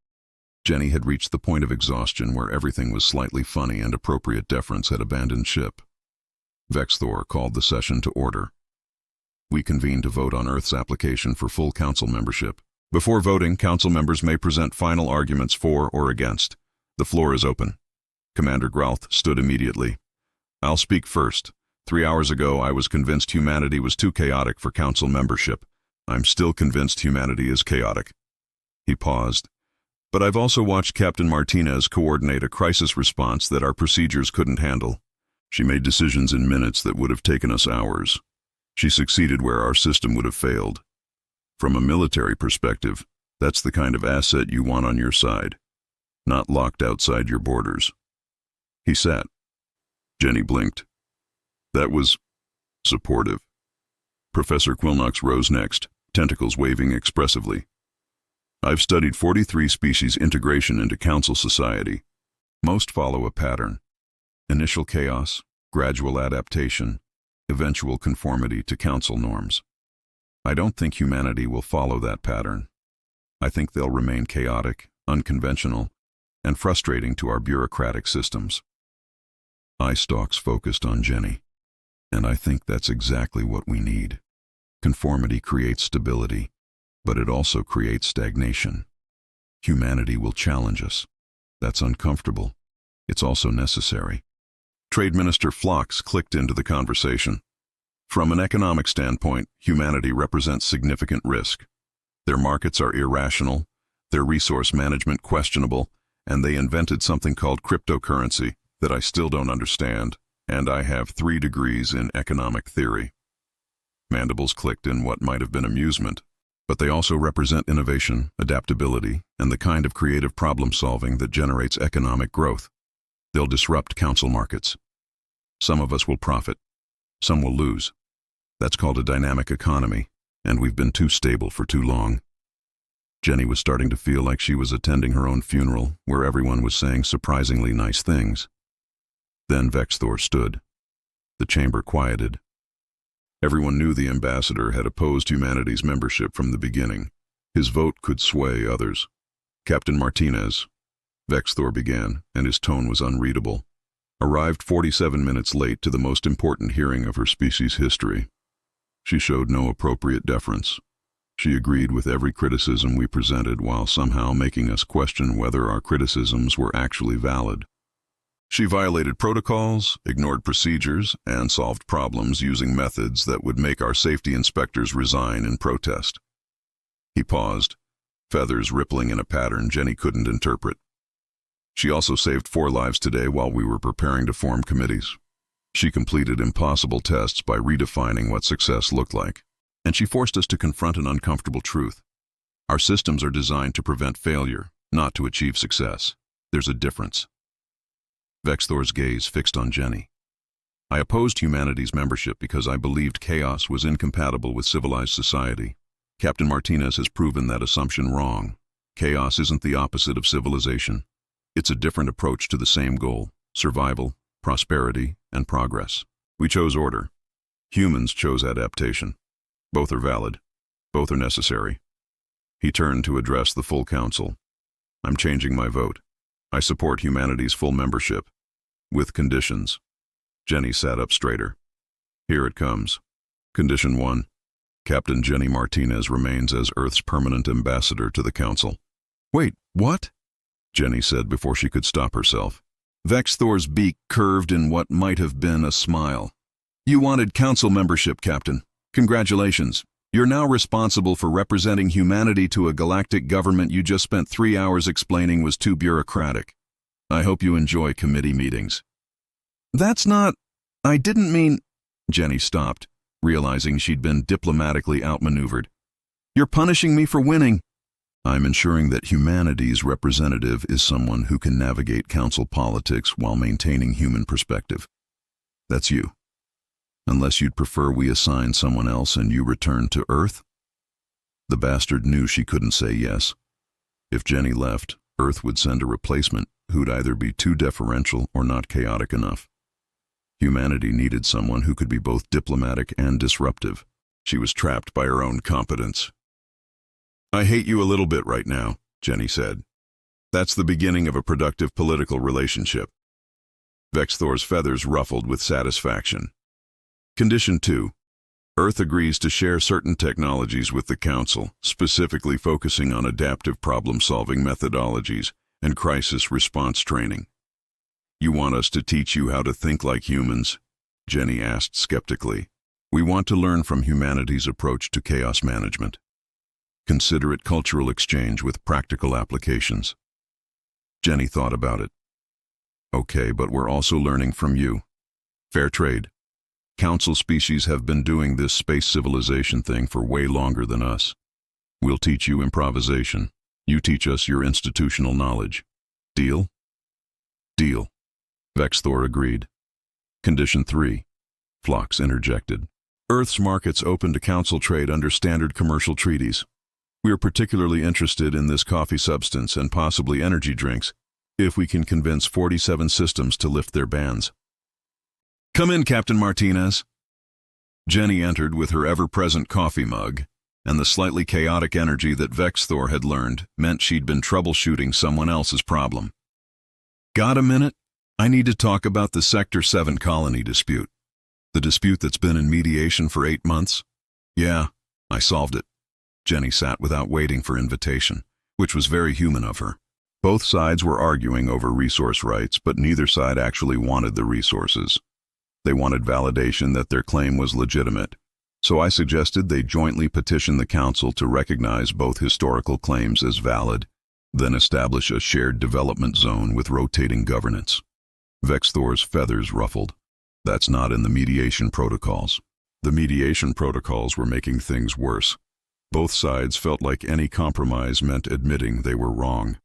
Jenny had reached the point of exhaustion where everything was slightly funny and appropriate deference had abandoned ship. Vexthor called the session to order. We convene to vote on Earth's application for full council membership. Before voting, council members may present final arguments for or against. The floor is open. Commander Grauth stood immediately. I'll speak first. 3 hours ago, I was convinced humanity was too chaotic for council membership. I'm still convinced humanity is chaotic. He paused. But I've also watched Captain Martinez coordinate a crisis response that our procedures couldn't handle. She made decisions in minutes that would have taken us hours. She succeeded where our system would have failed. From a military perspective, that's the kind of asset you want on your side, not locked outside your borders. He sat. Jenny blinked. That was supportive. Professor Quillnox rose next, tentacles waving expressively. I've studied 43 species integration into council society. Most follow a pattern. Initial chaos, gradual adaptation, eventual conformity to council norms. I don't think humanity will follow that pattern. I think they'll remain chaotic, unconventional, and frustrating to our bureaucratic systems. Eye stalks focused on Jenny. And I think that's exactly what we need. Conformity creates stability, but it also creates stagnation. Humanity will challenge us. That's uncomfortable. It's also necessary. Trade Minister Phlox clicked into the conversation. From an economic standpoint, humanity represents significant risk. Their markets are irrational, their resource management questionable, and they invented something called cryptocurrency that I still don't understand. and I have 3 degrees in economic theory. Mandibles clicked in what might have been amusement, but they also represent innovation, adaptability, and the kind of creative problem-solving that generates economic growth. They'll disrupt council markets. Some of us will profit. Some will lose. That's called a dynamic economy, and we've been too stable for too long. Jenny was starting to feel like she was attending her own funeral, where everyone was saying surprisingly nice things. Then Vexthor stood. The chamber quieted. Everyone knew the ambassador had opposed humanity's membership from the beginning. His vote could sway others. Captain Martinez, Vexthor began, and his tone was unreadable, arrived 47 minutes late to the most important hearing of her species' history. She showed no appropriate deference. She agreed with every criticism we presented while somehow making us question whether our criticisms were actually valid. She violated protocols, ignored procedures, and solved problems using methods that would make our safety inspectors resign in protest. He paused, feathers rippling in a pattern Jenny couldn't interpret. She also saved 4 lives today while we were preparing to form committees. She completed impossible tests by redefining what success looked like, and she forced us to confront an uncomfortable truth. Our systems are designed to prevent failure, not to achieve success. There's a difference. Vexthor's gaze fixed on Jenny. I opposed humanity's membership because I believed chaos was incompatible with civilized society. Captain Martinez has proven that assumption wrong. Chaos isn't the opposite of civilization. It's a different approach to the same goal: survival, prosperity, and progress. We chose order. Humans chose adaptation. Both are valid. Both are necessary. He turned to address the full council. I'm changing my vote. I support humanity's full membership, with conditions. Jenny sat up straighter. Here it comes. Condition 1. Captain Jenny Martinez remains as Earth's permanent ambassador to the council. Wait, what? Jenny said before she could stop herself. Vexthor's beak curved in what might have been a smile. You wanted council membership, Captain. Congratulations. You're now responsible for representing humanity to a galactic government you just spent 3 hours explaining was too bureaucratic. I hope you enjoy committee meetings. That's not... I didn't mean... Jenny stopped, realizing she'd been diplomatically outmaneuvered. You're punishing me for winning. I'm ensuring that humanity's representative is someone who can navigate council politics while maintaining human perspective. That's you. Unless you'd prefer we assign someone else and you return to Earth? The bastard knew she couldn't say yes. If Jenny left, Earth would send a replacement who'd either be too deferential or not chaotic enough. Humanity needed someone who could be both diplomatic and disruptive. She was trapped by her own competence. I hate you a little bit right now, Jenny said. That's the beginning of a productive political relationship. Vexthor's feathers ruffled with satisfaction. Condition 2. Earth agrees to share certain technologies with the Council, specifically focusing on adaptive problem-solving methodologies and crisis response training. You want us to teach you how to think like humans? Jenny asked skeptically. We want to learn from humanity's approach to chaos management. Consider it cultural exchange with practical applications. Jenny thought about it. Okay, but we're also learning from you. Fair trade. Council species have been doing this space civilization thing for way longer than us. We'll teach you improvisation. You teach us your institutional knowledge. Deal? Deal. Vexthor agreed. Condition 3. Phlox interjected. Earth's markets open to council trade under standard commercial treaties. We are particularly interested in this coffee substance and possibly energy drinks, if we can convince 47 systems to lift their bans. Come in, Captain Martinez. Jenny entered with her ever-present coffee mug, and the slightly chaotic energy that Vexthor had learned meant she'd been troubleshooting someone else's problem. Got a minute? I need to talk about the Sector 7 colony dispute. The dispute that's been in mediation for 8 months? Yeah, I solved it. Jenny sat without waiting for invitation, which was very human of her. Both sides were arguing over resource rights, but neither side actually wanted the resources. They wanted validation that their claim was legitimate, so I suggested they jointly petition the Council to recognize both historical claims as valid, then establish a shared development zone with rotating governance. Vexthor's feathers ruffled. That's not in the mediation protocols. The mediation protocols were making things worse. Both sides felt like any compromise meant admitting they were wrong.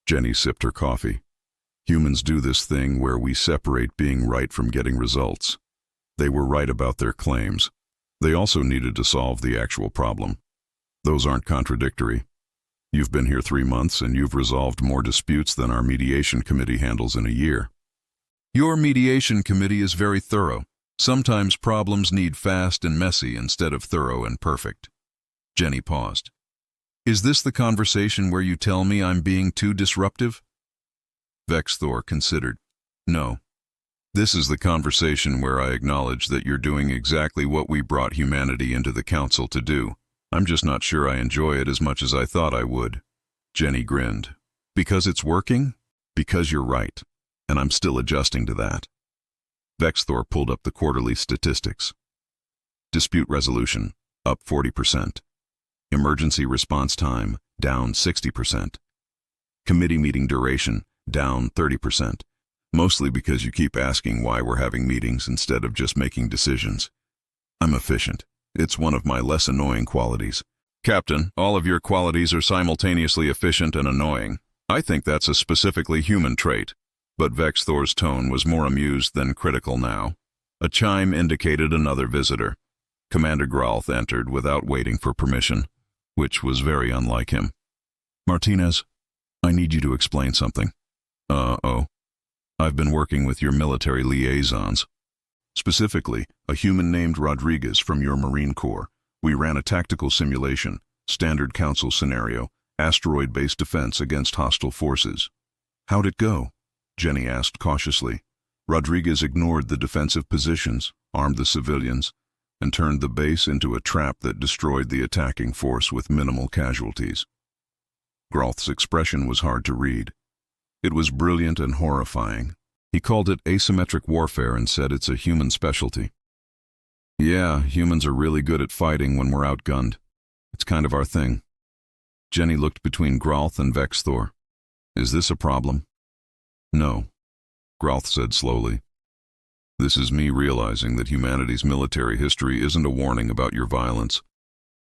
Jenny sipped her coffee. Humans do this thing where we separate being right from getting results. They were right about their claims. They also needed to solve the actual problem. Those aren't contradictory. You've been here 3 months and you've resolved more disputes than our mediation committee handles in a year. Your mediation committee is very thorough. Sometimes problems need fast and messy instead of thorough and perfect. Jenny paused. Is this the conversation where you tell me I'm being too disruptive? Vexthor considered. No. This is the conversation where I acknowledge that you're doing exactly what we brought humanity into the council to do. I'm just not sure I enjoy it as much as I thought I would. Jenny grinned. Because it's working? Because you're right. And I'm still adjusting to that. Vexthor pulled up the quarterly statistics. Dispute resolution, up 40%. Emergency response time, down 60%. Committee meeting duration, down 30%. Mostly because you keep asking why we're having meetings instead of just making decisions. I'm efficient. It's one of my less annoying qualities. Captain, all of your qualities are simultaneously efficient and annoying. I think that's a specifically human trait. But Vexthor's tone was more amused than critical now. A chime indicated another visitor. Commander Gralth entered without waiting for permission, which was very unlike him. Martinez, I need you to explain something. Oh. I've been working with your military liaisons. Specifically, a human named Rodriguez from your Marine Corps. We ran a tactical simulation, standard council scenario, asteroid-based defense against hostile forces. How'd it go? Jenny asked cautiously. Rodriguez ignored the defensive positions, armed the civilians, and turned the base into a trap that destroyed the attacking force with minimal casualties. Gralth's expression was hard to read. It was brilliant and horrifying. He called it asymmetric warfare and said it's a human specialty. Yeah, humans are really good at fighting when we're outgunned. It's kind of our thing. Jenny looked between Gralth and Vexthor. Is this a problem? No, Gralth said slowly. This is me realizing that humanity's military history isn't a warning about your violence.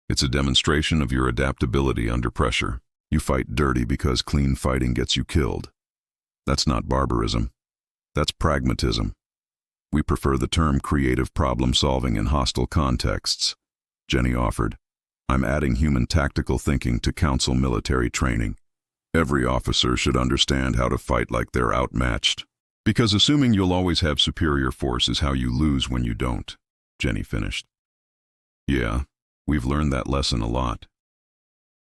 It's a demonstration of your adaptability under pressure. You fight dirty because clean fighting gets you killed. That's not barbarism. That's pragmatism. We prefer the term creative problem-solving in hostile contexts, Jenny offered. I'm adding human tactical thinking to council military training. Every officer should understand how to fight like they're outmatched. Because assuming you'll always have superior force is how you lose when you don't, Jenny finished. Yeah, we've learned that lesson a lot.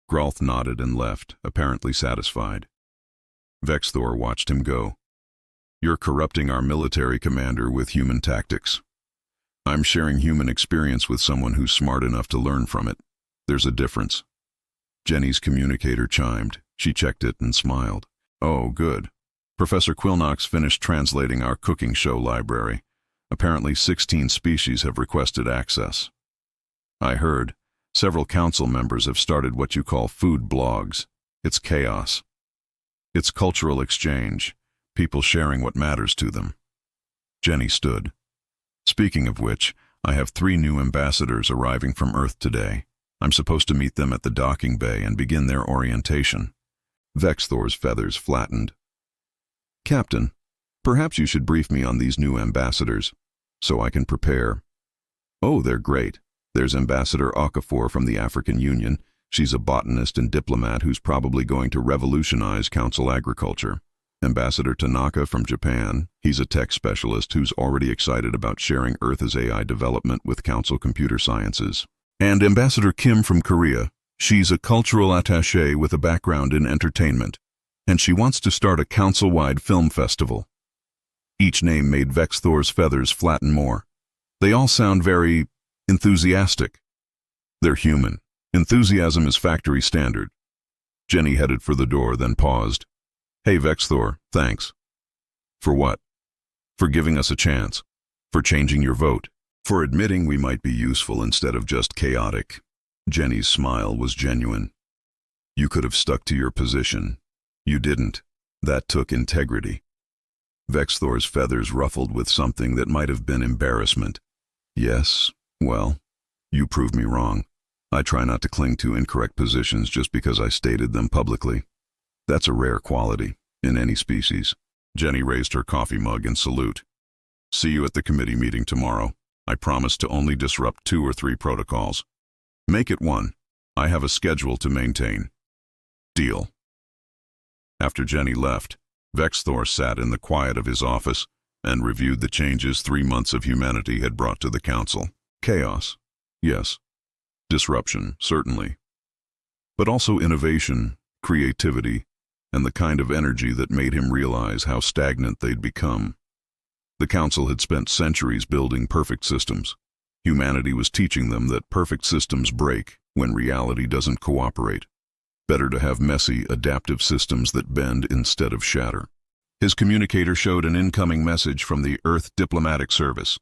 Gralth nodded and left, apparently satisfied. Vexthor watched him go. You're corrupting our military commander with human tactics. I'm sharing human experience with someone who's smart enough to learn from it. There's a difference. Jenny's communicator chimed. She checked it and smiled. Oh, good. Professor Quillnox finished translating our cooking show library. Apparently 16 species have requested access. I heard. Several council members have started what you call food blogs. It's chaos. It's cultural exchange, people sharing what matters to them. Jenny stood. Speaking of which, I have 3 new ambassadors arriving from Earth today. I'm supposed to meet them at the docking bay and begin their orientation. Vexthor's feathers flattened. Captain, perhaps you should brief me on these new ambassadors, so I can prepare. Oh, they're great. There's Ambassador Okafor from the African Union. She's a botanist and diplomat who's probably going to revolutionize council agriculture. Ambassador Tanaka from Japan. He's a tech specialist who's already excited about sharing Earth's AI development with council computer sciences. And Ambassador Kim from Korea. She's a cultural attaché with a background in entertainment, and she wants to start a council-wide film festival. Each name made Vexthor's feathers flatten more. They all sound very enthusiastic. They're human. Enthusiasm is factory standard. Jenny headed for the door, then paused. Hey, Vexthor, thanks. For what? For giving us a chance. For changing your vote. For admitting we might be useful instead of just chaotic. Jenny's smile was genuine. You could have stuck to your position. You didn't. That took integrity. Vexthor's feathers ruffled with something that might have been embarrassment. Yes, well, you proved me wrong. I try not to cling to incorrect positions just because I stated them publicly. That's a rare quality, in any species. Jenny raised her coffee mug in salute. See you at the committee meeting tomorrow. I promise to only disrupt 2 or 3 protocols. Make it 1. I have a schedule to maintain. Deal. After Jenny left, Vexthor sat in the quiet of his office and reviewed the changes 3 months of humanity had brought to the council. Chaos, yes. Disruption, certainly. But also innovation, creativity, and the kind of energy that made him realize how stagnant they'd become. The council had spent centuries building perfect systems. Humanity was teaching them that perfect systems break when reality doesn't cooperate. Better to have messy, adaptive systems that bend instead of shatter. His communicator showed an incoming message from the Earth Diplomatic Service.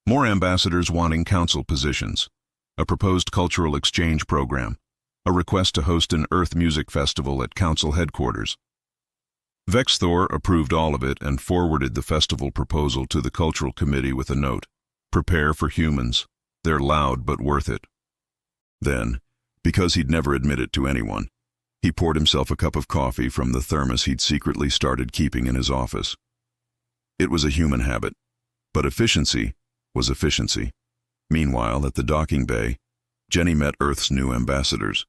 More ambassadors wanting council positions. A proposed cultural exchange program. A request to host an Earth Music Festival at council headquarters. Vexthor approved all of it and forwarded the festival proposal to the Cultural Committee with a note. Prepare for humans. They're loud but worth it. Then, because he'd never admit it to anyone, he poured himself a cup of coffee from the thermos he'd secretly started keeping in his office. It was a human habit, but efficiency was efficiency. Meanwhile, at the docking bay, Jenny met Earth's new ambassadors.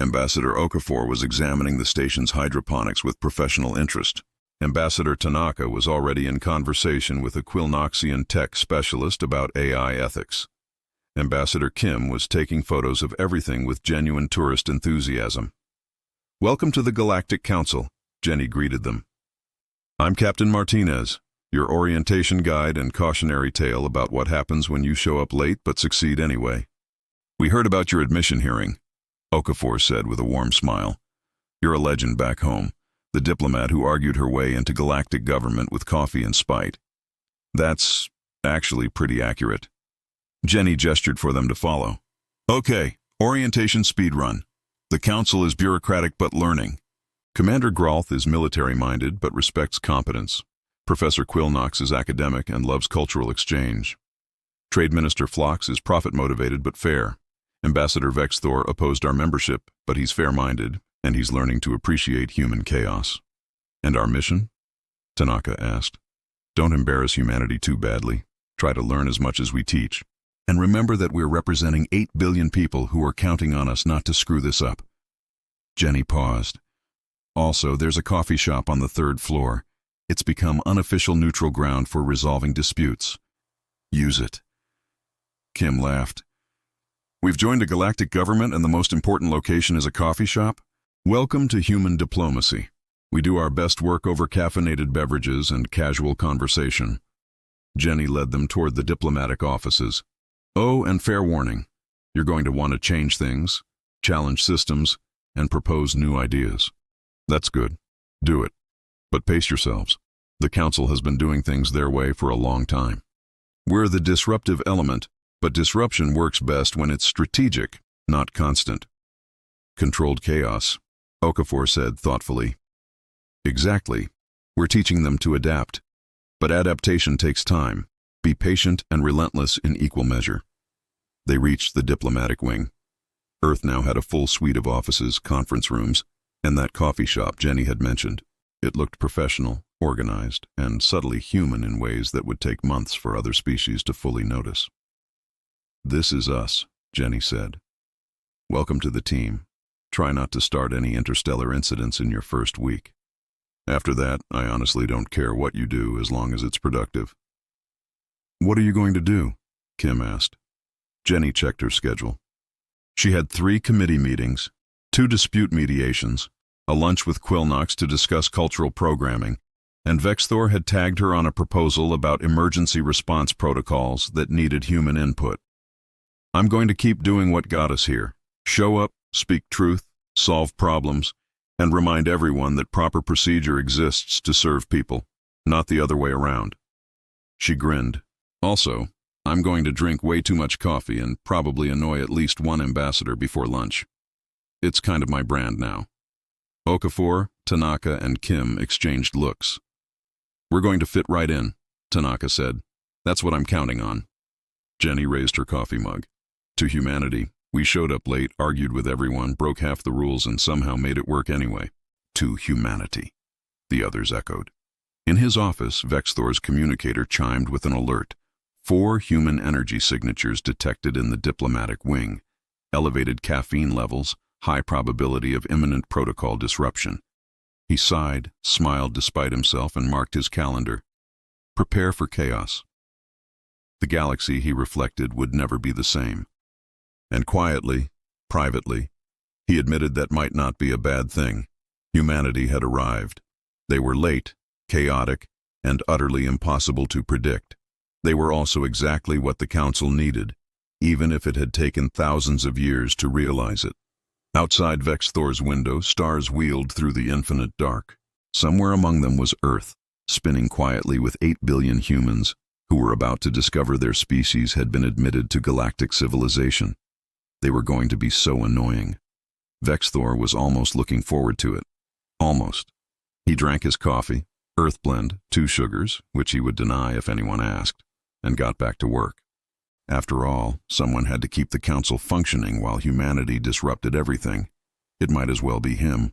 Ambassador Okafor was examining the station's hydroponics with professional interest. Ambassador Tanaka was already in conversation with a Quilnoxian tech specialist about AI ethics. Ambassador Kim was taking photos of everything with genuine tourist enthusiasm. Welcome to the Galactic Council, Jenny greeted them. I'm Captain Martinez, your orientation guide and cautionary tale about what happens when you show up late but succeed anyway. We heard about your admission hearing, Okafor said with a warm smile. You're a legend back home, the diplomat who argued her way into galactic government with coffee and spite. That's actually pretty accurate. Jenny gestured for them to follow. Okay, orientation speed run. The council is bureaucratic but learning. Commander Grolth is military-minded but respects competence. Professor Quilnox is academic and loves cultural exchange. Trade Minister Phlox is profit-motivated but fair. Ambassador Vexthor opposed our membership, but he's fair-minded, and he's learning to appreciate human chaos. And our mission? Tanaka asked. Don't embarrass humanity too badly. Try to learn as much as we teach. And remember that we're representing 8 billion people who are counting on us not to screw this up. Jenny paused. Also, there's a coffee shop on the 3rd floor. It's become unofficial neutral ground for resolving disputes. Use it. Kim laughed. We've joined a galactic government and the most important location is a coffee shop? Welcome to human diplomacy. We do our best work over caffeinated beverages and casual conversation. Jenny led them toward the diplomatic offices. Oh, and fair warning. You're going to want to change things, challenge systems, and propose new ideas. That's good. Do it. But pace yourselves. The council has been doing things their way for a long time. We're the disruptive element, but disruption works best when it's strategic, not constant. Controlled chaos, Okafor said thoughtfully. Exactly. We're teaching them to adapt. But adaptation takes time. Be patient and relentless in equal measure. They reached the diplomatic wing. Earth now had a full suite of offices, conference rooms, and that coffee shop Jenny had mentioned. It looked professional, organized, and subtly human in ways that would take months for other species to fully notice. This is us, Jenny said. Welcome to the team. Try not to start any interstellar incidents in your first week. After that, I honestly don't care what you do as long as it's productive. What are you going to do? Kim asked. Jenny checked her schedule. She had 3 committee meetings, 2 dispute mediations, a lunch with Quilnox to discuss cultural programming, and Vexthor had tagged her on a proposal about emergency response protocols that needed human input. I'm going to keep doing what got us here. Show up, speak truth, solve problems, and remind everyone that proper procedure exists to serve people, not the other way around. She grinned. Also, I'm going to drink way too much coffee and probably annoy at least one ambassador before lunch. It's kind of my brand now. Okafor, Tanaka, and Kim exchanged looks. We're going to fit right in, Tanaka said. That's what I'm counting on. Jenny raised her coffee mug. To humanity, we showed up late, argued with everyone, broke half the rules, and somehow made it work anyway. To humanity, the others echoed. In his office, Vexthor's communicator chimed with an alert. 4 human energy signatures detected in the diplomatic wing. Elevated caffeine levels, high probability of imminent protocol disruption. He sighed, smiled despite himself, and marked his calendar. Prepare for chaos. The galaxy, he reflected, would never be the same. And quietly, privately, he admitted that might not be a bad thing. Humanity had arrived. They were late, chaotic, and utterly impossible to predict. They were also exactly what the Council needed, even if it had taken thousands of years to realize it. Outside Vexthor's window, stars wheeled through the infinite dark. Somewhere among them was Earth, spinning quietly with 8 billion humans who were about to discover their species had been admitted to galactic civilization. They were going to be so annoying. Vexthor was almost looking forward to it. Almost. He drank his coffee, Earth blend, 2 sugars, which he would deny if anyone asked, and got back to work. After all, someone had to keep the Council functioning while humanity disrupted everything. It might as well be him.